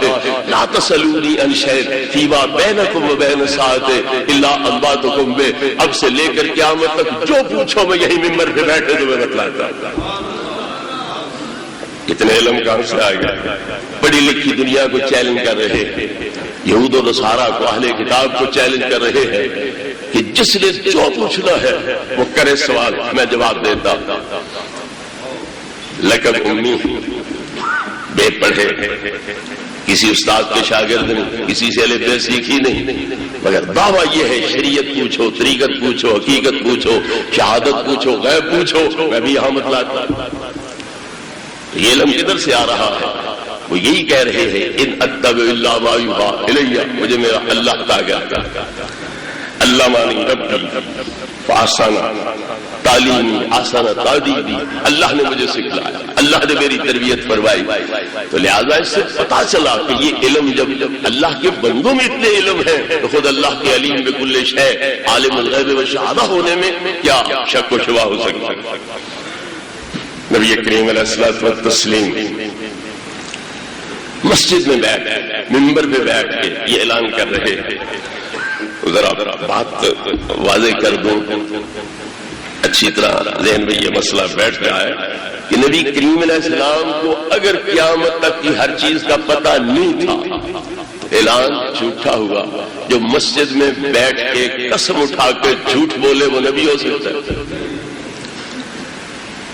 لا تسألونی عن شیء فیما بینکم و بین ساعۃ الا انبأتکم بہ، اب سے لے کر قیامت تک جو پوچھو میں یہی منبر پہ بیٹھے تمہیں بتلاتا ہوں۔ کتنے علم کہاں سے آ گیا؟ پڑھی لکھی دنیا کو چیلنج کر رہے ہیں، یہود و نصارہ کو، اہل کتاب کو چیلنج کر رہے ہیں کہ جس نے جو پوچھنا ہے وہ کرے سوال، میں جواب دیتا۔ لقب امی، بے پڑھے، کسی استاد کے شاگرد نہیں، کسی سے الف بے سیکھی نہیں، مگر دعویٰ یہ ہے شریعت پوچھو، طریقت پوچھو، حقیقت پوچھو، شہادت پوچھو، غیب پوچھو، میں بھی یہاں متلاتا ہوں۔ یہ علم کدھر سے آ رہا ہے؟ وہ یہی کہہ رہے ہیں ان اتبع الا ما یوحی الی، مجھے میرا اللہ کہا گیا، اللہ مانی ربی فاحسن تعلیمی آسان تعدیبی، اللہ نے مجھے سکھلایا، اللہ نے میری تربیت فرمائی۔ تو لہذا اس سے پتا چلا کہ یہ علم جب اللہ کے بندوں میں اتنے علم ہے تو خود اللہ کے علیم بکل شیء، عالم الغیب والشہادہ ہونے میں کیا شک و شبہ ہو سکتا ہے؟ نبی کریم علیہ الصلوۃ والتسلیم مسجد میں بیٹھ، منبر پہ بیٹھ کے یہ اعلان کر رہے ہیں۔ ذرا بات واضح کر دوں، اچھی طرح ذہن میں یہ مسئلہ بیٹھ رہا ہے کہ نبی کریم علیہ السلام کو اگر قیامت تک کی ہر چیز کا پتہ نہیں تھا، اعلان جھوٹا ہوا۔ جو مسجد میں بیٹھ کے قسم اٹھا کے جھوٹ بولے وہ نبی ہو سکتا ہے؟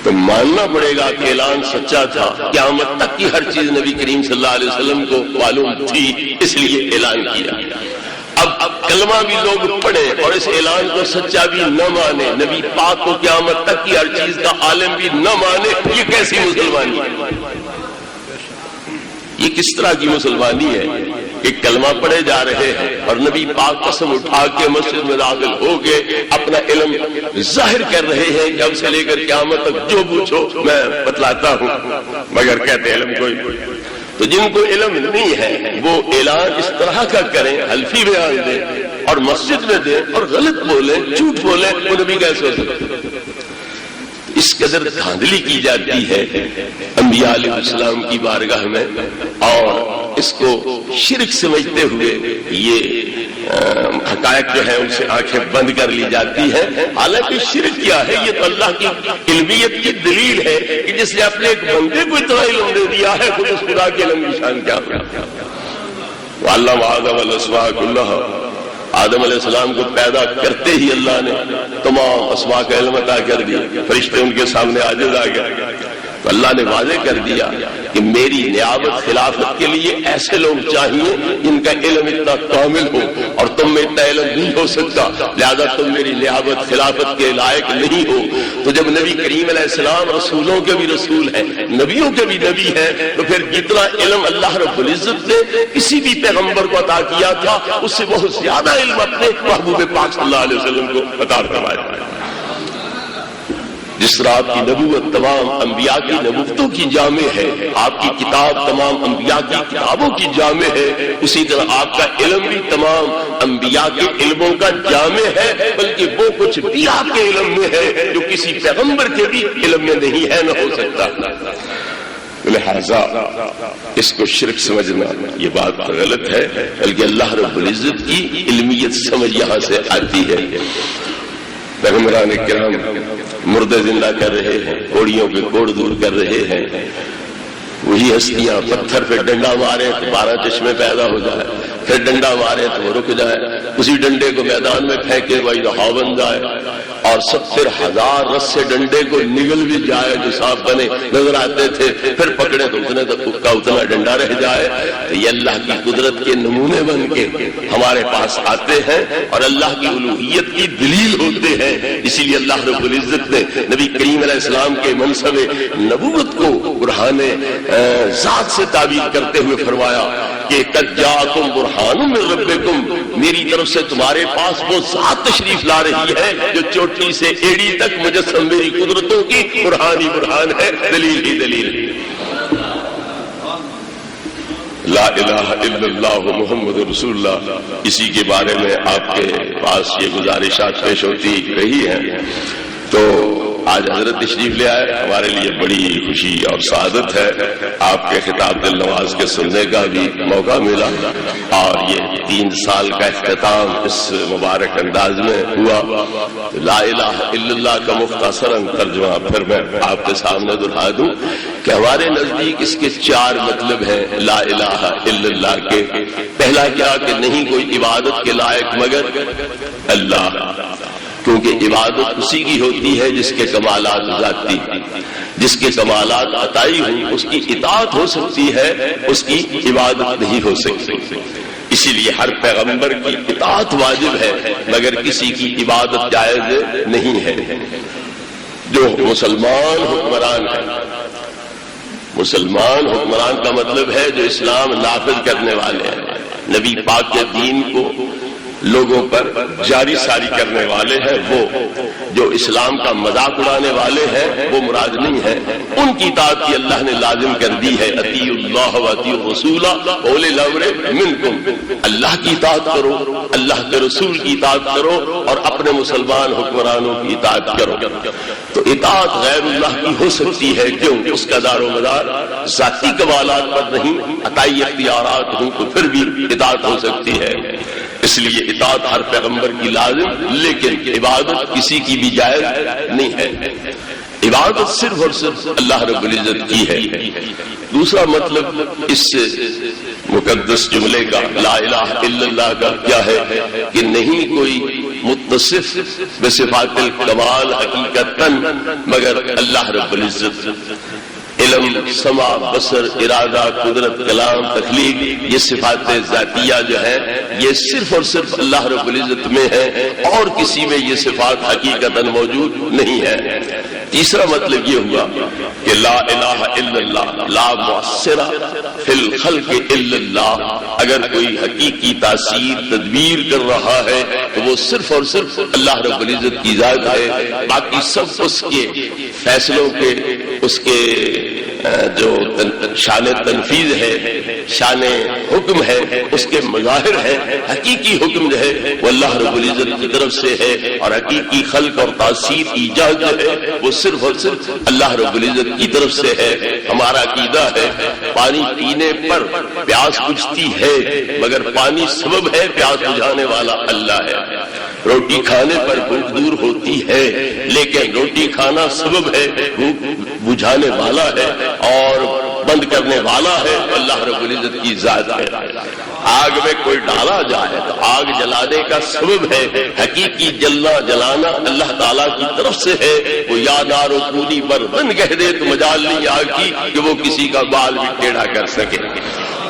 تو ماننا پڑے گا کہ اعلان سچا تھا، قیامت تک کی ہر چیز نبی کریم صلی اللہ علیہ وسلم کو معلوم تھی، اس لیے اعلان کیا۔ اب کلمہ بھی لوگ پڑھے اور اس اعلان کو سچا بھی نہ مانے، نبی پاک کو قیامت تک کی ہر چیز کا عالم بھی نہ مانے، یہ کیسی مسلمانی ہے؟ یہ کس طرح کی مسلمانی ہے کہ کلمہ پڑھے جا رہے ہیں اور نبی پاک قسم اٹھا کے مسجد میں داخل ہو کے اپنا علم ظاہر کر رہے ہیں کہ اب سے لے کر قیامت تک جو پوچھو میں بتلاتا ہوں، مگر کہتے علم کوئی۔ تو جن کو علم نہیں ہے وہ اعلان اس طرح کا کریں، حلفی بیان دیں اور مسجد میں دیں اور غلط بولیں، جھوٹ بولیں، وہ نبی کیسے ہو سکتے؟ اس قدر دھاندلی کی جاتی ہے انبیاء علیہ السلام کی بارگاہ میں، اور اس کو شرک سمجھتے ہوئے یہ حقائق جو ہے ان سے آنکھیں بند کر لی جاتی ہیں۔ حالانکہ شرک کیا ہے؟ یہ تو اللہ کی علمیت کی دلیل ہے کہ جس نے اپنے ایک بندے کو اتنا علم دے دیا ہے، خود اس خدا کے علم کی شان کیا ہے؟ وَعَلَّمَ آدَمَ الْأَسْمَاءَ كُلَّهَا، آدم علیہ السلام کو پیدا کرتے ہی اللہ نے تمام اسماء کا علم عطا کر دیا، فرشتے ان کے سامنے عاجز آ گئے۔ تو اللہ نے واضح کر دیا کہ میری نیابت خلافت کے لیے ایسے لوگ چاہیے جن کا علم اتنا کامل ہو، اور تم میں اتنا علم نہیں ہو سکتا، لہذا تم میری نیابت خلافت کے لائق نہیں ہو۔ تو جب نبی کریم علیہ السلام رسولوں کے بھی رسول ہیں، نبیوں کے بھی نبی ہیں، تو پھر جتنا علم اللہ رب العزت نے کسی بھی پیغمبر کو عطا کیا تھا اس سے بہت زیادہ علم اپنے محبوب پاک صلی اللہ علیہ وسلم کو عطا فرمایا۔ جس طرح آپ کی نبوت تمام انبیاء کی نبوتوں کی جامع ہے، آپ کی کتاب تمام انبیاء کی کتابوں کی جامع ہے، اسی طرح آپ کا علم بھی تمام انبیاء کے علموں کا جامع ہے، بلکہ وہ کچھ بھی آپ کے علم میں ہے جو کسی پیغمبر کے بھی علم میں نہیں ہے، نہ ہو سکتا۔ لہذا اس کو شرک سمجھنا یہ بات غلط ہے، بلکہ اللہ رب العزت کی علمیت سمجھ یہاں سے آتی ہے۔ پیغمبران کرام مردے زندہ کر رہے ہیں، کوڑیوں کے کوڑ دور کر رہے ہیں، وہی ہستیاں پتھر پہ ڈنڈا مارے تو 12 چشمے پیدا ہو جائے، پھر ڈنڈا مارے تو وہ رک جائے، اسی ڈنڈے کو میدان میں پھینکے وہی رہا بن جائے، اور 70,000 رس سے ڈنڈے کو نگل بھی جائے جو صاف بنے نظر آتے تھے، پھر پکڑے تو اتنے تک کا اتنا ڈنڈا رہ جائے۔ تو یہ اللہ کی قدرت کے نمونے بن کے ہمارے پاس آتے ہیں اور اللہ کی الوہیت کی دلیل ہوتے ہیں۔ اسی لیے اللہ رب العزت نے نبی کریم علیہ السلام کے منصب نبوت کو برہان ذات سے تعبیر کرتے ہوئے فرمایا کہ قد جاءکم برہان من ربکم، میری طرف سے تمہارے پاس وہ ذات تشریف لا رہی ہے جو چوٹی سے ایڑی تک مجسم میری قدرتوں کی برہان ہی برہان ہے، دلیل ہی دلیل ہے۔ لا الہ الا اللہ محمد رسول اللہ، اسی کے بارے میں آپ کے پاس یہ گزارشات پیش ہوتی رہی ہیں۔ تو آج حضرت تشریف لے آئے، ہمارے لیے بڑی خوشی اور سعادت ہے، آپ کے خطاب دل نواز کے سننے کا بھی موقع ملا، اور یہ 3 سال کا اختتام اس مبارک انداز میں ہوا۔ لا الہ الا اللہ کا مختصراً ترجمہ پھر میں آپ کے سامنے دہرا دوں کہ ہمارے نزدیک اس کے 4 مطلب ہیں لا الہ الا اللہ کے۔ پہلا کیا کہ نہیں کوئی عبادت کے لائق مگر اللہ، کیونکہ عبادت اسی کی ہوتی ہے جس کے کمالات ذاتی، جس کے کمالات عطائی ہوں اس کی اطاعت ہو سکتی ہے، اس کی عبادت نہیں ہو سکتی۔ اسی لیے ہر پیغمبر کی اطاعت واجب ہے مگر کسی کی عبادت جائز نہیں ہے۔ جو مسلمان حکمران ہے، مسلمان حکمران کا مطلب ہے جو اسلام نافذ کرنے والے ہیں، نبی پاک کے دین کو لوگوں پر جاری ساری کرنے والے ہیں، وہ جو اسلام کا مذاق اڑانے والے ہیں وہ مراد نہیں ہے۔ ان کی اطاعت کی اللہ نے لازم کر دی ہے، اطیعوا اللہ واطیعوا الرسول واولی الامر منکم، اللہ کی اطاعت کرو، اللہ کے رسول کی اطاعت کرو اور اپنے مسلمان حکمرانوں کی اطاعت کرو۔ تو اطاعت غیر اللہ کی ہو سکتی ہے، کیوں؟ اس کا دار و مدار ذاتی کمالات پر نہیں، عطائی اختیارات ہوں تو پھر بھی اطاعت ہو سکتی ہے۔ اس لیے اطاعت ہر پیغمبر کی لازم، لیکن عبادت کسی کی بھی جائز نہیں ہے۔ عبادت صرف اور صرف اللہ رب العزت کی ہے۔ دوسرا مطلب اس مقدس جملے کا لا الہ الا اللہ کا کیا ہے کہ نہیں کوئی متصف بصفات الکمال حقیقتاً مگر اللہ رب العزت۔ علم، سمع، بصر، ارادہ، قدرت، کلام، تخلیق، یہ صفات ذاتیہ جو ہے یہ صرف اور صرف اللہ رب العزت میں ہے اور کسی میں یہ صفات حقیقتاً موجود نہیں ہے۔ تیسرا مطلب یہ ہوا کہ لا الہ الا اللہ، لا مؤثر فی الخلق الا اللہ، اگر کوئی حقیقی تاثیر تدبیر کر رہا ہے تو وہ صرف اور صرف اللہ رب العزت کی ذات ہے، باقی سب اس کے فیصلوں کے، اس کے جو شان تنفیذ ہے، شان حکم ہے، اس کے مظاہر ہے، حقیقی حکم جو ہے وہ اللہ رب العزت کی طرف سے ہے اور حقیقی خلق اور تاثیر ایجاد جو ہے وہ صرف اور صرف اللہ رب العزت کی طرف سے ہے۔ ہمارا عقیدہ ہے پانی پینے پر پیاس بجھتی ہے مگر پانی سبب ہے، پیاس بجھانے والا اللہ ہے۔ روٹی کھانے پر بھوک دور ہوتی ہے لیکن روٹی کھانا سبب ہے، بھوک بجھانے والا ہے اور بند کرنے والا ہے اللہ رب العزت کی ذات ہے۔ آگ میں کوئی ڈالا جائے تو آگ جلانے کا سبب ہے، حقیقی جلانا اللہ تعالیٰ کی طرف سے ہے۔ وہ یا نار کونی بردن کہہ دے تو مجال نہیں آگ کی کہ وہ کسی کا بال بھی ٹیڑھا کر سکے،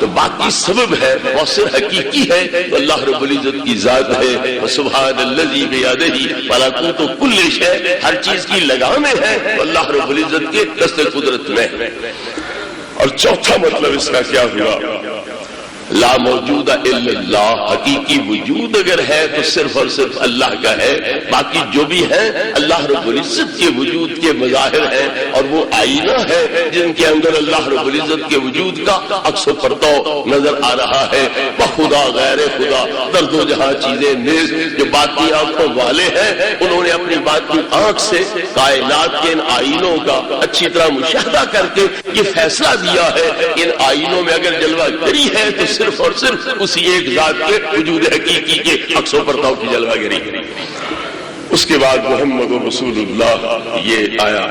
تو باقی سبب ہے، مؤثر حقیقی ہے تو اللہ رب العزت کی ذات ہے۔ سبحان الذی بیدہ ملکوت کل شیء، ہر چیز کی لگامیں ہیں تو اللہ رب العزت کے دست قدرت میں۔ اور چوتھا مطلب اس کا کیا ہوا؟ لا موجود الا اللہ، حقیقی وجود اگر ہے تو صرف اور صرف اللہ کا ہے، باقی جو بھی ہے اللہ رب العزت کے وجود کے مظاہر ہیں اور وہ آئینہ ہے جن کے اندر اللہ رب العزت کے وجود کا عکس و پرتو نظر آ رہا ہے۔ بخدا غیر خدا درد و جہاں چیزیں نیز، جو باطنی آنکھوں والے ہیں انہوں نے اپنی باطنی آنکھ سے کائنات کے ان آئینوں کا اچھی طرح مشاہدہ کر کے یہ فیصلہ دیا ہے ان آئینوں میں اگر جلوہ گری ہے تو صرف اور صرف اسی ایک ذات کے وجود حقیقی کے عکس و پرتو کی جلوہ گری۔ اس کے بعد محمد رسول اللہ یہ آیا۔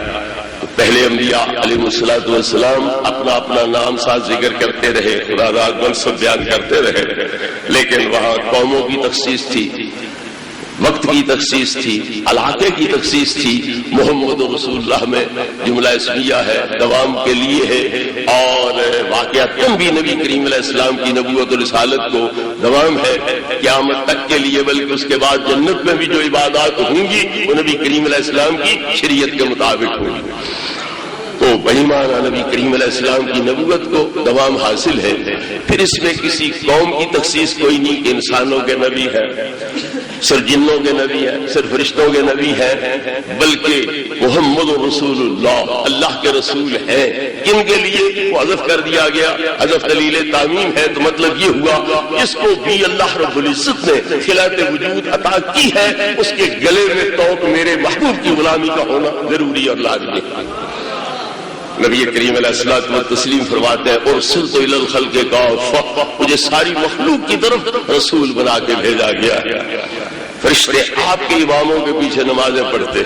پہلے انبیاء علیہ الصلوۃ والسلام اپنا اپنا نام ساتھ ذکر کرتے رہے، خدا رات منصب بیان کرتے رہے، لیکن وہاں قوموں کی تخصیص تھی، وقت کی تخصیص تھی، علاقے کی تخصیص تھی۔ محمد رسول اللہ میں جملہ اسمیہ ہے، دوام کے لیے ہے، اور واقعاتاً بھی نبی کریم علیہ السلام کی نبوت و رسالت کو دوام ہے قیامت تک کے لیے، بلکہ اس کے بعد جنت میں بھی جو عبادات ہوں گی وہ نبی کریم علیہ السلام کی شریعت کے مطابق ہوں گی۔ تو بہیمانہ نبی کریم علیہ السلام کی نبوت کو دوام حاصل ہے۔ پھر اس میں کسی قوم کی تخصیص کوئی نہیں کہ انسانوں کے نبی ہے، صرف جنوں کے نبی ہے، صرف فرشتوں کے نبی ہے، بلکہ محمد رسول اللہ اللہ کے رسول ہیں۔ کن کے لیے وہ حذف کر دیا گیا، حذف دلیل تعمیم ہے، تو مطلب یہ ہوا اس کو بھی اللہ رب العزت نے خلعت وجود عطا کی ہے، اس کے گلے میں توق میرے محبوب کی غلامی کا ہونا ضروری اور لازمی ہے۔ نبی کریم علیہ الصلوۃ والتسلیم فرماتے ہیں ارسلت الی الخلق کافۃ، مجھے ساری مخلوق کی طرف رسول بنا کے بھیجا گیا۔ فرشتے آپ کے اماموں کے پیچھے نمازیں پڑھتے،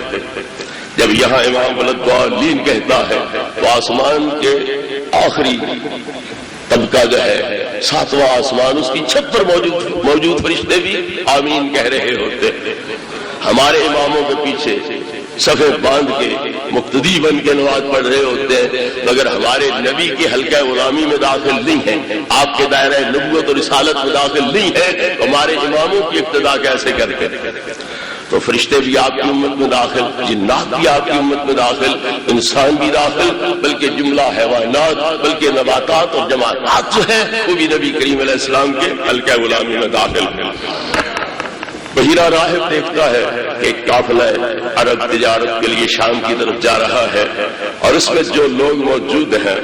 جب یہاں امام الضالین کہتا ہے تو آسمان کے آخری طبقہ جو ہے ساتواں آسمان، اس کی چھت پر موجود فرشتے بھی آمین کہہ رہے ہوتے۔ ہمارے اماموں کے پیچھے صفیں باندھ کے مقتدی بن کے نماز پڑھ رہے ہوتے ہیں، مگر ہمارے نبی کے حلقہ غلامی میں داخل نہیں ہیں، آپ کے دائرہ نبوت اور رسالت میں داخل نہیں ہیں، ہمارے اماموں کی اقتداء کیسے کرتے ہیں؟ تو فرشتے بھی آپ کی امت میں داخل، جنات بھی آپ کی امت میں داخل، انسان بھی داخل، بلکہ جملہ حیوانات، بلکہ نباتات اور جماعات جو ہیں وہ بھی نبی کریم علیہ السلام کے حلقہ غلامی میں داخل ہیں۔ بحیرہ راہب دیکھتا ہے کہ ایک قافلہ عرب تجارت کے لیے شام کی طرف جا رہا ہے، اور اس میں جو لوگ موجود ہیں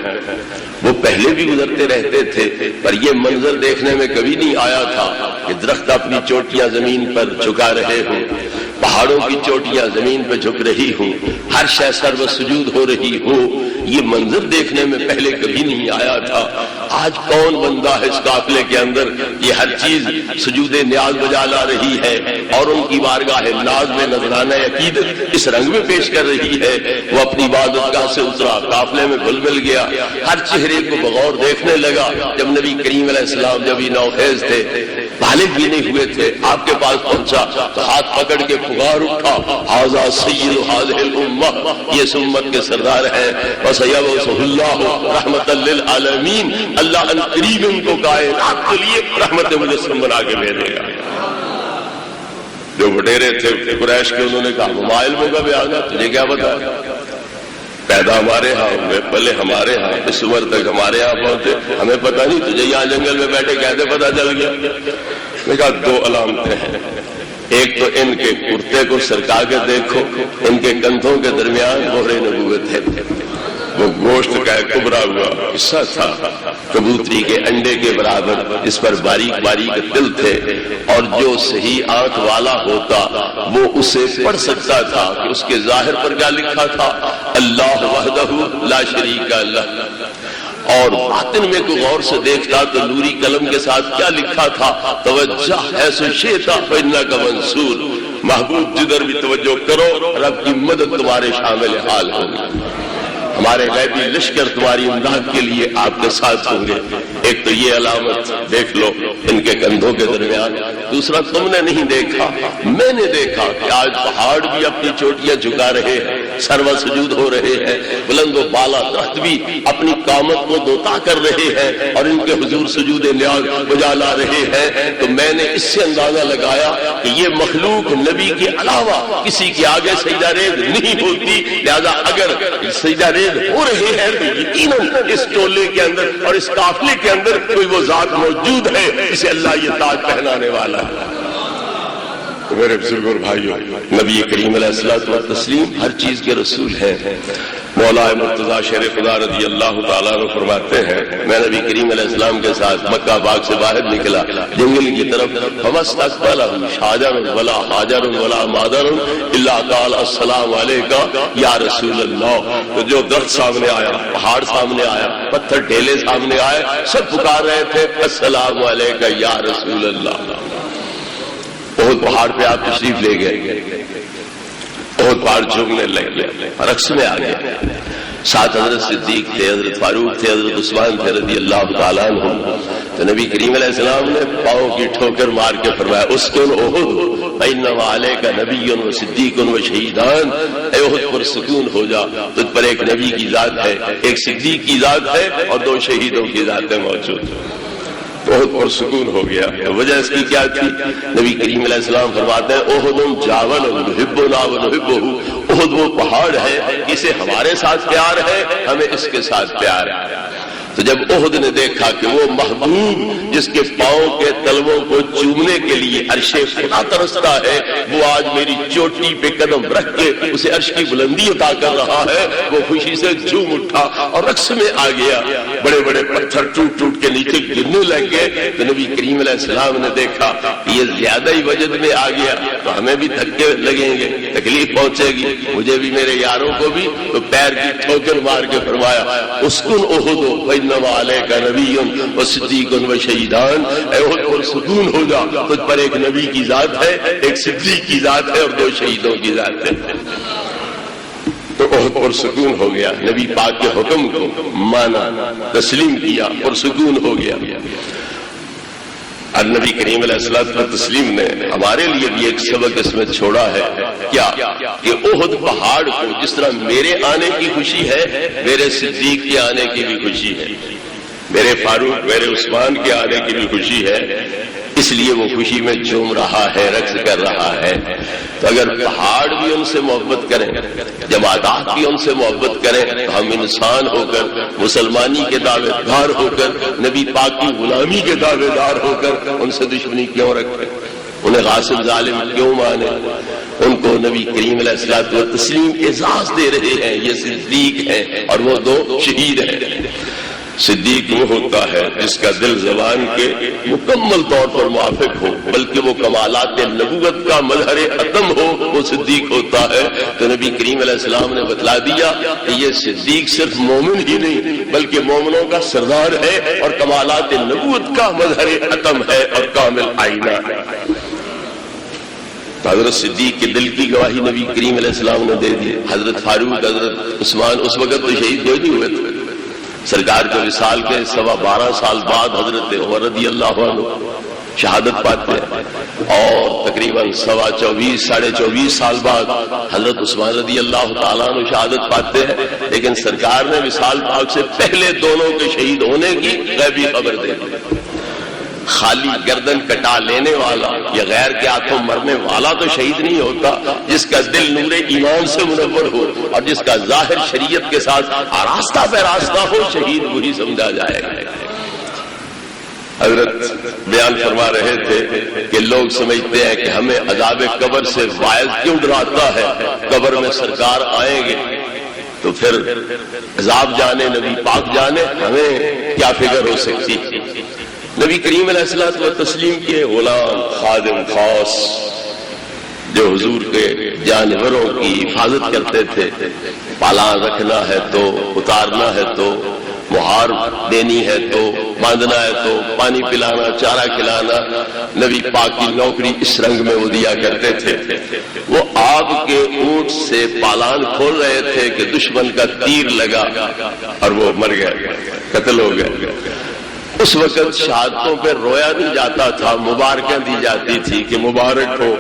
وہ پہلے بھی گزرتے رہتے تھے، پر یہ منظر دیکھنے میں کبھی نہیں آیا تھا کہ درخت اپنی چوٹیاں زمین پر جھکا رہے ہوں، پہاڑوں کی چوٹیاں زمین پر جھک رہی ہوں، ہر شے سر و سجود ہو رہی ہو۔ یہ منظر دیکھنے میں پہلے کبھی نہیں آیا تھا۔ آج کون بندہ ہے اس قافلے کے اندر یہ ہر چیز سجود نیاز بجا لا رہی ہے اور ان کی بارگاہ ناز میں نذرانہ عقیدت اس رنگ میں پیش کر رہی ہے؟ وہ اپنی عبادتگاہ سے اترا، قافلے میں گھل مل گیا، ہر چہرے کو بغور دیکھنے لگا۔ جب نبی کریم علیہ السلام جب یہ نوخیز تھے، بالغ بھی نہیں ہوئے تھے، آپ کے پاس پہنچا تو ہاتھ پکڑ کے پکار اٹھا، ھذا سید ھذہ الامہ، یہ اس امت کے سردار ہیں، وسیبعثہ اللہ رحمۃ للعالمین، اللہ ان قریب ان کو کائنات کے لیے رحمت مجسم بنا کے بھیجے گا۔ جو وڈیرے تھے قریش کے، انہوں نے کہا ہمارے علموں کا بیان ہے، تجھے کیا پتا؟ پیدا ہمارے ہاں ہوئے، پلے ہمارے ہاں، اس عمر تک ہمارے ہاں پہنچے، ہمیں پتہ نہیں، تجھے یہاں جنگل میں بیٹھے کیسے پتہ چل گیا؟ میں کہا دو علامتیں ہیں، ایک تو ان کے کرتے کو سرکا کے دیکھو، ان کے کندھوں کے درمیان مہر نبوت ہے، وہ گوشت کا کبرا ہوا حصہ تھا، کبوتری کے انڈے کے برابر، اس پر باریک باریک دل تھے، اور جو صحیح آنکھ والا ہوتا وہ اسے پڑھ سکتا تھا کہ اس کے ظاہر پر کیا لکھا تھا، اللہ وحدہ لا شریک لہ، اور باطن میں کو غور سے دیکھتا تو نوری قلم کے ساتھ کیا لکھا تھا، توجہ حیث شئت فإنک منصور، محبوب جدھر بھی توجہ کرو رب کی مدد تمہارے شامل حال ہوگی، ہمارے غیبی لشکر تمہاری امداد کے لیے آپ کے ساتھ ہوں گے۔ ایک تو یہ علامت دیکھ لو ان کے کندھوں کے درمیان، دوسرا تم نے نہیں دیکھا، میں نے دیکھا کہ آج پہاڑ بھی اپنی چوٹیاں جھکا رہے ہیں، سرو سجود ہو رہے ہیں، بلند و بالا درخت بھی اپنی قامت کو دوتا کر رہے ہیں اور ان کے حضور سجود نیاز بجا لا رہے ہیں۔ تو میں نے اس سے اندازہ لگایا کہ یہ مخلوق نبی کے علاوہ کسی کے آگے سجدہ ریز نہیں ہوتی، لہذا اگر سجدہ ریز ہو رہے ہیں تو یقیناً اس ٹولے کے اندر اور اس قافلے کے اندر کوئی وہ ذات موجود ہے جسے اللہ یہ تاج پہنانے والا ہے۔ میرے بزرگوں اور بھائیوں، نبی کریم علیہ الصلوۃ والتسلیم ہر چیز کے رسول ہیں۔ مولا مرتضیٰ شیر خدا رضی اللہ تعالیٰ عنہ فرماتے ہیں، میں نبی کریم علیہ السلام کے ساتھ مکہ پاک سے باہر نکلا جنگل کی طرف، فمستقبلہ شاجر ولا حاجر ولا مادر الا قال السلام علیکہ یا رسول اللہ۔ تو جو درخت سامنے آیا، پہاڑ سامنے آیا، پتھر ڈھیلے سامنے آئے، سب پکار رہے تھے السلام علیکہ یا رسول اللہ۔ بہت پہاڑ پہ آپ تشریف لے گئے، بہت پہاڑ جھومنے لگے، رقص میں آ گئے، ساتھ حضرت صدیق تھے، حضرت فاروق تھے، حضرت عثمان تھے رضی اللہ تعالیٰ عنہ۔ تو نبی کریم علیہ السلام نے پاؤں کی ٹھوکر مار کے فرمایا اسکن احد فإنما علیک نبی و صدیق و شہیدان، اے احد پر سکون ہو جا، تجھ پر ایک نبی کی ذات ہے، ایک صدیق کی ذات ہے اور دو شہیدوں کی ذاتیں موجود ہیں۔ بہت پرسکون ہو گیا۔ وجہ اس کی کیا تھی؟ نبی کریم علیہ السلام فرماتے ہیں احد جاول نحبنا ونحبہ، احد وہ پہاڑ ہے اسے ہمارے ساتھ پیار ہے، ہمیں اس کے ساتھ پیار ہے۔ تو جب احد نے دیکھا کہ وہ محبوب جس کے پاؤں کے تلووں کو چومنے کے لیے عرش خدا ترستا ہے، وہ آج میری چوٹی پہ قدم رکھ کے اسے عرش کی بلندی عطا کر رہا ہے، وہ خوشی سے جھوم اٹھا اور رقص میں آ گیا۔ بڑے بڑے پتھر ٹوٹ ٹوٹ کے نیچے گرنے لگ گئے۔ تو نبی کریم علیہ السلام نے دیکھا کہ یہ زیادہ ہی وجد میں آ گیا تو ہمیں بھی دھکے لگیں گے، تکلیف پہنچے گی، مجھے بھی میرے یاروں کو بھی۔ تو پیر کی ٹھوکر مار کے فرمایا اسکن احد فإنما علیک نبی و صدیق و شہیدان، اے احد پر سکون ہو جا، تجھ پر ایک نبی کی ذات ہے، ایک صدیق کی ذات ہے اور دو شہیدوں کی ذات ہے۔ تو احد پر سکون ہو گیا، نبی پاک کے حکم کو مانا، تسلیم کیا اور سکون ہو گیا۔ اور نبی کریم علیہ الصلوۃ والتسلیم نے ہمارے لیے بھی ایک سبق اس میں چھوڑا ہے، کیا کہ احد پہاڑ کو جس طرح میرے آنے کی خوشی ہے، میرے صدیق کے آنے کی بھی خوشی ہے، میرے فاروق میرے عثمان کے آنے کی بھی خوشی ہے، اس لیے وہ خوشی میں جھوم رہا ہے، رقص کر رہا ہے۔ تو اگر پہاڑ بھی ان سے محبت کریں، جماعات بھی ان سے محبت کریں، تو ہم انسان ہو کر، مسلمانی کے دعوے دار ہو کر، نبی پاک کی غلامی کے دعوے دار ہو کر ان سے دشمنی کیوں رکھیں؟ انہیں غاصب ظالم کیوں مانے؟ ان کو نبی کریم علیہ الصلوۃ والتسلیم اعزاز دے رہے ہیں، یہ صدیق ہیں اور وہ دو شہید ہیں۔ صدیق وہ ہوتا ہے جس کا دل زبان کے مکمل طور پر موافق ہو، بلکہ وہ کمالات نبوت کا مظہر عدم ہو، وہ صدیق ہوتا ہے۔ تو نبی کریم علیہ السلام نے بتلا دیا کہ یہ صدیق صرف مومن ہی نہیں بلکہ مومنوں کا سردار ہے اور کمالات نبوت کا مظہر عدم ہے اور کامل آئینہ ہے۔ حضرت صدیق کے دل کی گواہی نبی کریم علیہ السلام نے دے دی۔ حضرت فاروق، حضرت عثمان اس وقت تو شہید کوئی نہیں ہوئے تھے، سرکار کے وصال کے 12.25 سال بعد حضرت عمر رضی اللہ عنہ شہادت پاتے ہیں، اور تقریباً 24 سال بعد حضرت عثمان رضی اللہ تعالیٰ عنہ شہادت پاتے ہیں، لیکن سرکار نے وصال پاک سے پہلے دونوں کے شہید ہونے کی غیبی خبر دے دی۔ خالی گردن کٹا لینے والا یا غیر کے ہاتھوں مرنے والا تو شہید نہیں ہوتا، جس کا دل نور ایمان سے منور ہو اور جس کا ظاہر شریعت کے ساتھ آراستہ پہ راستہ ہو، شہید وہی سمجھا جائے گا۔ حضرت بیان فرما رہے تھے کہ لوگ سمجھتے ہیں کہ ہمیں عذاب قبر سے واعظ کیوں ڈراتا ہے، قبر میں سرکار آئیں گے تو پھر عذاب جانے، نبی پاک جانے، ہمیں کیا فکر ہو سکتی۔ نبی کریم علیہ الصلوۃ والتسلیم کے غلام خادم خاص جو حضور کے جانوروں کی حفاظت کرتے تھے، پالان رکھنا ہے تو اتارنا ہے تو مہار دینی ہے تو باندھنا ہے تو پانی پلانا، چارہ کھلانا، نبی پاک کی نوکری اس رنگ میں وہ دیا کرتے تھے۔ وہ آپ کے اونٹ سے پالان کھول رہے تھے کہ دشمن کا تیر لگا اور وہ مر گئے، قتل ہو گئے۔ اس وقت شہادتوں پہ رویا نہیں جاتا تھا، مبارکیں دی جاتی تھی کہ مبارک ہو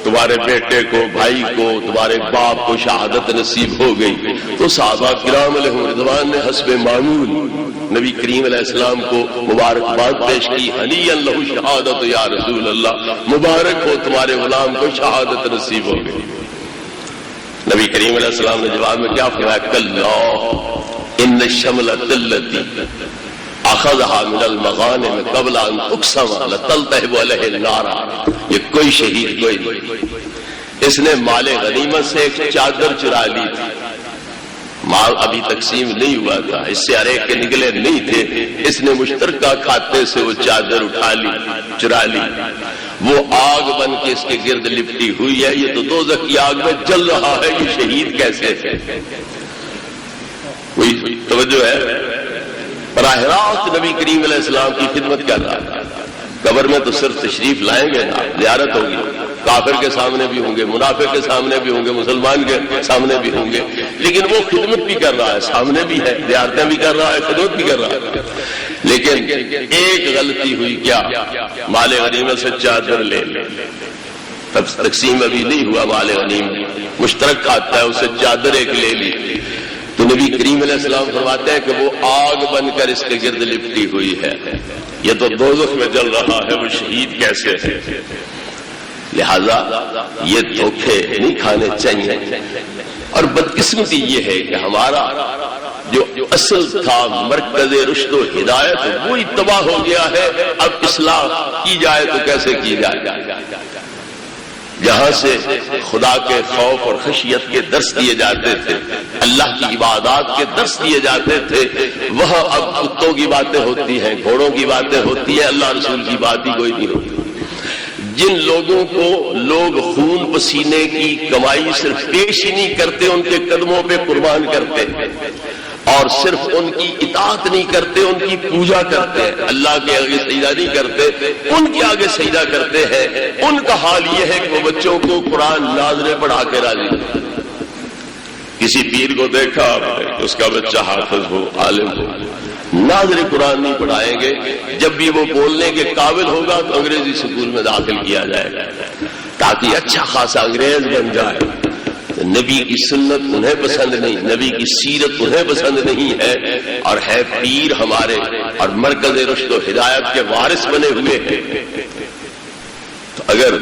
تمہارے بیٹے کو، بھائی کو، تمہارے باپ کو شہادت نصیب ہو گئی۔ تو صحابہ کرام علیہم رضوان نے حسب معمول نبی کریم علیہ السلام کو مبارکباد پیش کی، ہنیئا لہ شہادت یا رسول اللہ، مبارک ہو تمہارے غلام کو شہادت نصیب ہو گئی۔ نبی کریم علیہ السلام نے جواب میں کیا فرمایا؟ کلا ان الشملۃ التی اخذها من المغانم قبل ان تقسم لتلتهب علیہ النار۔ یہ کوئی شہید کوئی نہیں، اس نے مال غنیمت سے ایک چادر چرا لی تھی، مال ابھی تقسیم نہیں ہوا تھا، اس سے ہر ایک کے نکلے نہیں تھے، اس نے مشترکہ کھاتے سے وہ چادر اٹھا لی، چرا لی، وہ آگ بن کے اس کے گرد لپٹی ہوئی ہے، یہ تو دوزخ کی آگ میں جل رہا ہے، یہ شہید کیسے ہے؟ کوئی توجہ ہے؟ براہ راست نبی کریم علیہ السلام کی خدمت کر رہا ہے۔ قبر میں تو صرف تشریف لائیں گے نا، زیارت ہوگی، کافر کے سامنے بھی ہوں گے، منافق کے سامنے بھی ہوں گے، مسلمان کے سامنے بھی ہوں گے، لیکن وہ خدمت بھی کر رہا ہے، سامنے بھی ہے، زیارتیں بھی کر رہا ہے، خدمت بھی کر رہا ہے۔ لیکن ایک غلطی ہوئی، کیا؟ مال غنیمت سے چادر لے لے، تب تقسیم ابھی نہیں ہوا، مال غنیمت مشترک کھاتا ہے، اسے چادر ایک لے لی، تو نبی کریم علیہ السلام فرماتے ہیں کہ وہ آگ بن کر اس کے گرد لپٹی ہوئی ہے، یہ تو دوزخ میں جل رہا ہے، وہ شہید کیسے ہے؟ لہذا یہ دھوکے نہیں کھانے چاہیے۔ اور بدقسمتی یہ ہے کہ ہمارا جو اصل تھا مرکز رشد و ہدایت وہی تباہ ہو گیا ہے۔ اب اصلاح کی جائے تو کیسے کی جائے؟ جہاں سے خدا کے خوف اور خشیت کے درس دیے جاتے تھے، اللہ کی عبادات کے درس دیے جاتے تھے، وہاں اب کتوں کی باتیں ہوتی ہیں، گھوڑوں کی باتیں ہوتی ہیں، اللہ رسول کی بات ہی کوئی نہیں ہوتی۔ جن لوگوں کو لوگ خون پسینے کی کمائی صرف پیش ہی نہیں کرتے، ان کے قدموں پہ قربان کرتے اور صرف ان کی اطاعت نہیں کرتے، ان کی پوجا کرتے، اللہ کے آگے سجدہ نہیں کرتے، ان کے آگے سجدہ کرتے ہیں، ان کا حال یہ ہے کہ وہ بچوں کو قرآن ناظریں پڑھا کے راضی ہیں۔ کسی پیر کو دیکھا آپ نے، اس کا بچہ حافظ ہو، عالم ہو، ناظر قرآن نہیں پڑھائیں گے. جب بھی وہ بولنے کے قابل ہوگا تو انگریزی اسکول میں داخل کیا جائے گا تاکہ اچھا خاصا انگریز بن جائے. نبی کی سنت انہیں پسند نہیں، نبی کی سیرت انہیں پسند نہیں ہے، اور ہے پیر ہمارے اور مرکز رشد و ہدایت کے وارث بنے ہوئے ہیں. تو اگر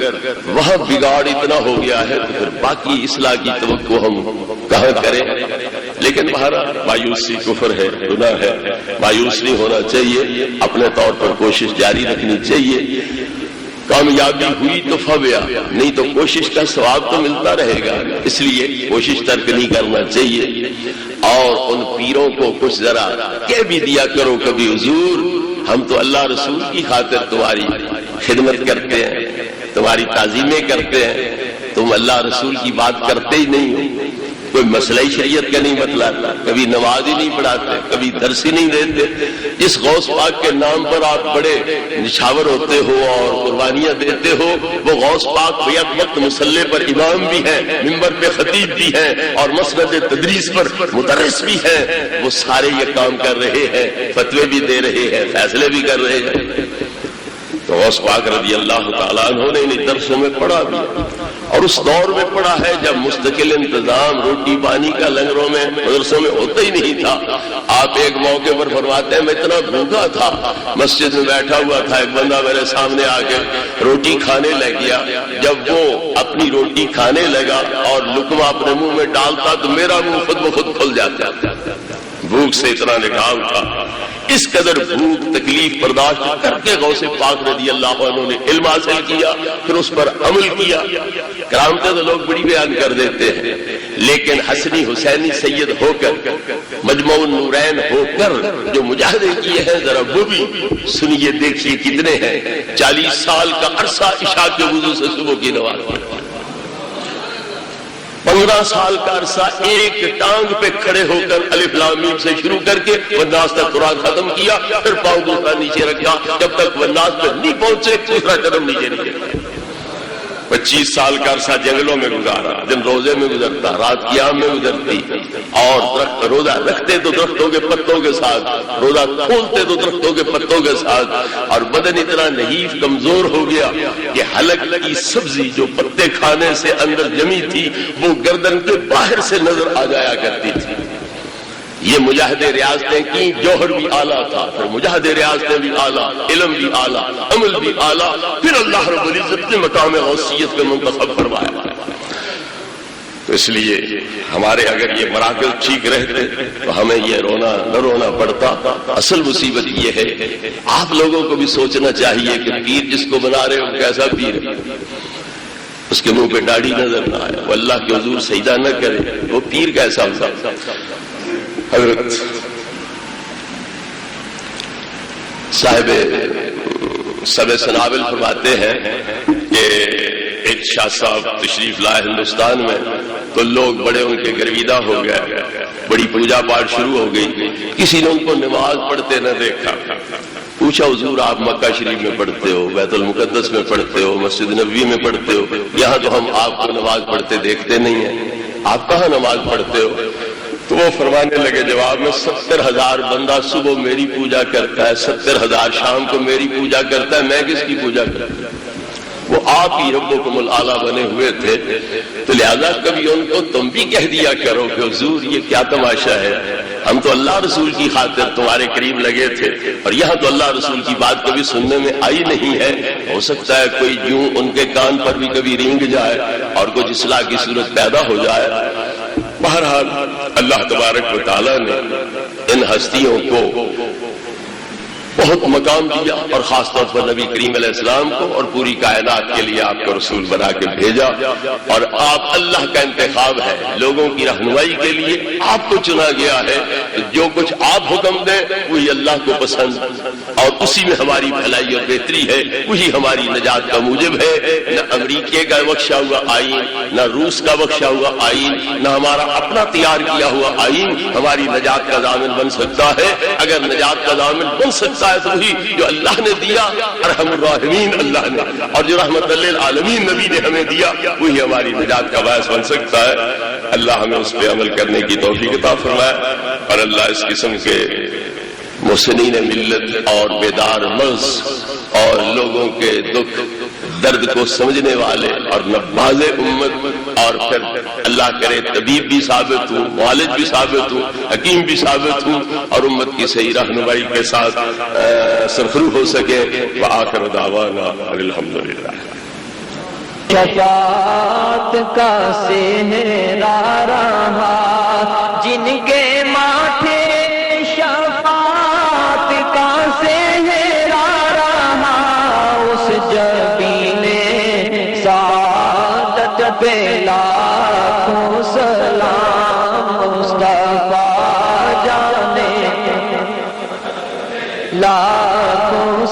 وہاں بگاڑ اتنا ہو گیا ہے تو پھر باقی اصلاح کی توقع ہم کہاں کریں. لیکن بہرحال مایوسی کفر ہے، گناہ ہے، مایوس نہیں ہونا چاہیے، اپنے طور پر کوشش جاری رکھنی چاہیے. کامیابی ہوئی تو فویا، نہیں تو کوشش کا ثواب تو ملتا رہے گا. اس لیے کوشش ترک نہیں کرنا چاہیے. اور ان پیروں کو کچھ ذرا کہہ بھی دیا کرو کبھی، حضور ہم تو اللہ رسول کی خاطر تمہاری خدمت کرتے ہیں، تمہاری تعظیمیں کرتے ہیں، تم اللہ رسول کی بات کرتے ہی نہیں ہو. کوئی مسئلہ شریعت کا نہیں بتلاتا، کبھی نماز ہی نہیں پڑھاتے، کبھی درس ہی نہیں دیتے. جس غوث پاک کے نام پر آپ بڑے نشاور ہوتے ہو اور قربانیاں دیتے ہو، وہ غوث پاک بیک وقت مصلی پر امام بھی ہیں، ممبر پہ خطیب بھی ہیں، اور مسند تدریس پر مدرس بھی ہیں. وہ سارے یہ کام کر رہے ہیں، فتوے بھی دے رہے ہیں، فیصلے بھی کر رہے ہیں. تو غوث پاک رضی اللہ تعالیٰ عنہ نے انہیں درسوں میں پڑھا بھی، اور اس دور میں پڑھا ہے جب مستقل انتظام روٹی پانی کا لنگروں میں مدرسوں میں ہوتا ہی نہیں تھا. آپ ایک موقع پر فرماتے ہیں میں اتنا بھوکا تھا، مسجد میں بیٹھا ہوا تھا، ایک بندہ میرے سامنے آ کے روٹی کھانے لگ گیا. جب وہ اپنی روٹی کھانے لگا اور لقمہ اپنے منہ میں ڈالتا تو میرا منہ خود بخود کھل جاتا. بھوک سے اتنا نگاہ تھا. اس قدر بھوک تکلیف برداشت کر کے غوث پاک رضی اللہ عنہ نے علم حاصل کیا، پھر اس پر عمل کیا. کرامتیں تو لوگ بڑی بیان کر دیتے ہیں، لیکن حسنی حسینی سید ہو کر، مجمع النورین ہو کر جو مجاہدے کیے ہیں ذرا وہ بھی سنیے دیکھیے کتنے ہیں. 40 سال کا عرصہ عشاء کے وضو سے صبح کی نماز، 15 سال کا عرصہ ایک ٹانگ پہ کھڑے ہو کر الف لام میم سے شروع کر کے والناس تک قرآن ختم کیا، پھر پاؤں دوسرا نیچے رکھا جب تک والناس پہ نہیں پہنچے دوسرا قدم نیچے نہیں رکھا. 25 سال کا عرصہ جنگلوں میں گزارا، دن روزے میں گزرتا، رات قیام میں گزرتی، اور درخت روزہ رکھتے تو درختوں کے پتوں کے ساتھ، روزہ کھولتے تو درختوں کے پتوں کے ساتھ، اور بدن اتنا نحیف کمزور ہو گیا کہ حلق کی سبزی جو پتے کھانے سے اندر جمی تھی وہ گردن کے باہر سے نظر آ جایا کرتی تھی. یہ مجاہد ریاستیں کی، جوہر بھی اعلیٰ تھا، پھر مجاہد ریاستیں بھی اعلیٰ، علم بھی اعلیٰ، عمل بھی اعلیٰ، پھر اللہ رب العزت نے مقام غوثیت پہ منتخب فرمایا. تو اس لیے ہمارے اگر یہ مراکز ٹھیک رہتے تو ہمیں یہ رونا نہ رونا پڑتا. اصل مصیبت یہ ہے آپ لوگوں کو بھی سوچنا چاہیے کہ پیر جس کو بنا رہے ہو کیسا پیر ہے. اس کے منہ پہ داڑھی نظر نہ آئے، وہ اللہ کے حضور سجدہ نہ کرے، وہ پیر کیسا ہوتا. حضرت صاحب سب سنابل فرماتے ہیں کہ ایک شاہ صاحب تشریف لائے ہندوستان میں تو لوگ بڑے ان کے گرویدہ ہو گئے، بڑی پوجا پاٹ شروع ہو گئی. کسی نے ان کو نماز پڑھتے نہ دیکھا. پوچھا حضور آپ مکہ شریف میں پڑھتے ہو، بیت المقدس میں پڑھتے ہو، مسجد نبوی میں پڑھتے ہو، یہاں تو ہم آپ کو نماز پڑھتے دیکھتے نہیں ہیں، آپ کہاں نماز پڑھتے ہو؟ تو وہ فرمانے لگے جواب میں 70,000 بندہ صبح میری پوجا کرتا ہے، 70,000 شام کو میری پوجا کرتا ہے، میں کس کی پوجا کرتا ہوں؟ وہ آپ ہی ربکم الاعلیٰ بنے ہوئے تھے. تو لہذا کبھی ان کو تم بھی کہہ دیا کرو کہ حضور یہ کیا تماشا ہے، ہم تو اللہ رسول کی خاطر تمہارے قریب لگے تھے اور یہاں تو اللہ رسول کی بات کبھی سننے میں آئی نہیں ہے. ہو سکتا ہے کوئی یوں ان کے کان پر بھی کبھی رینگ جائے اور کچھ اصلاح کی صورت پیدا ہو جائے. بہرحال اللہ تبارک و تعالیٰ نے ان ہستیوں کو بہت مقام دیا اور خاص طور پر نبی کریم علیہ السلام کو اور پوری کائنات کے لیے آپ کو رسول بنا کے بھیجا. اور آپ اللہ کا انتخاب ہے، لوگوں کی رہنمائی کے لیے آپ کو چنا گیا ہے. جو کچھ آپ حکم دیں وہی اللہ کو پسند، اور اسی میں ہماری بھلائی اور بہتری ہے، وہی ہماری نجات کا موجب ہے. نہ امریکہ کا بخشا ہوا آئین، نہ روس کا بخشا ہوا آئین، نہ ہمارا اپنا تیار کیا ہوا آئین ہماری نجات کا ضامن بن سکتا ہے. اگر نجات کا ضامن بن سکتا ہے تو وہی جو اللہ نے دیا ارحم الراحمین اللہ نے، اور جو رحمت للعالمین نبی نے ہمیں دیا وہی ہماری نجات کا باعث بن سکتا ہے. اللہ ہمیں اس پہ عمل کرنے کی توفیق عطا فرمائے، اور اللہ اس قسم کے محسنین ملت اور بیدار مغز اور لوگوں کے دکھ درد کو سمجھنے والے اور نباز امت، اور پھر اللہ کرے طبیب بھی ثابت ہوں، والد بھی ثابت ہوں، حکیم بھی ثابت ہوں، اور امت کی صحیح رہنمائی کے ساتھ سرخرو ہو سکے۔ وآخر دعوانا الحمدللہ۔ شفاعت کا سہرا رہا جن کے ماتھے، شفاعت کا سہرا رہا اس جبین سعادت پہ لاکھوں سلام مصطفیٰ جانے، لاکھوں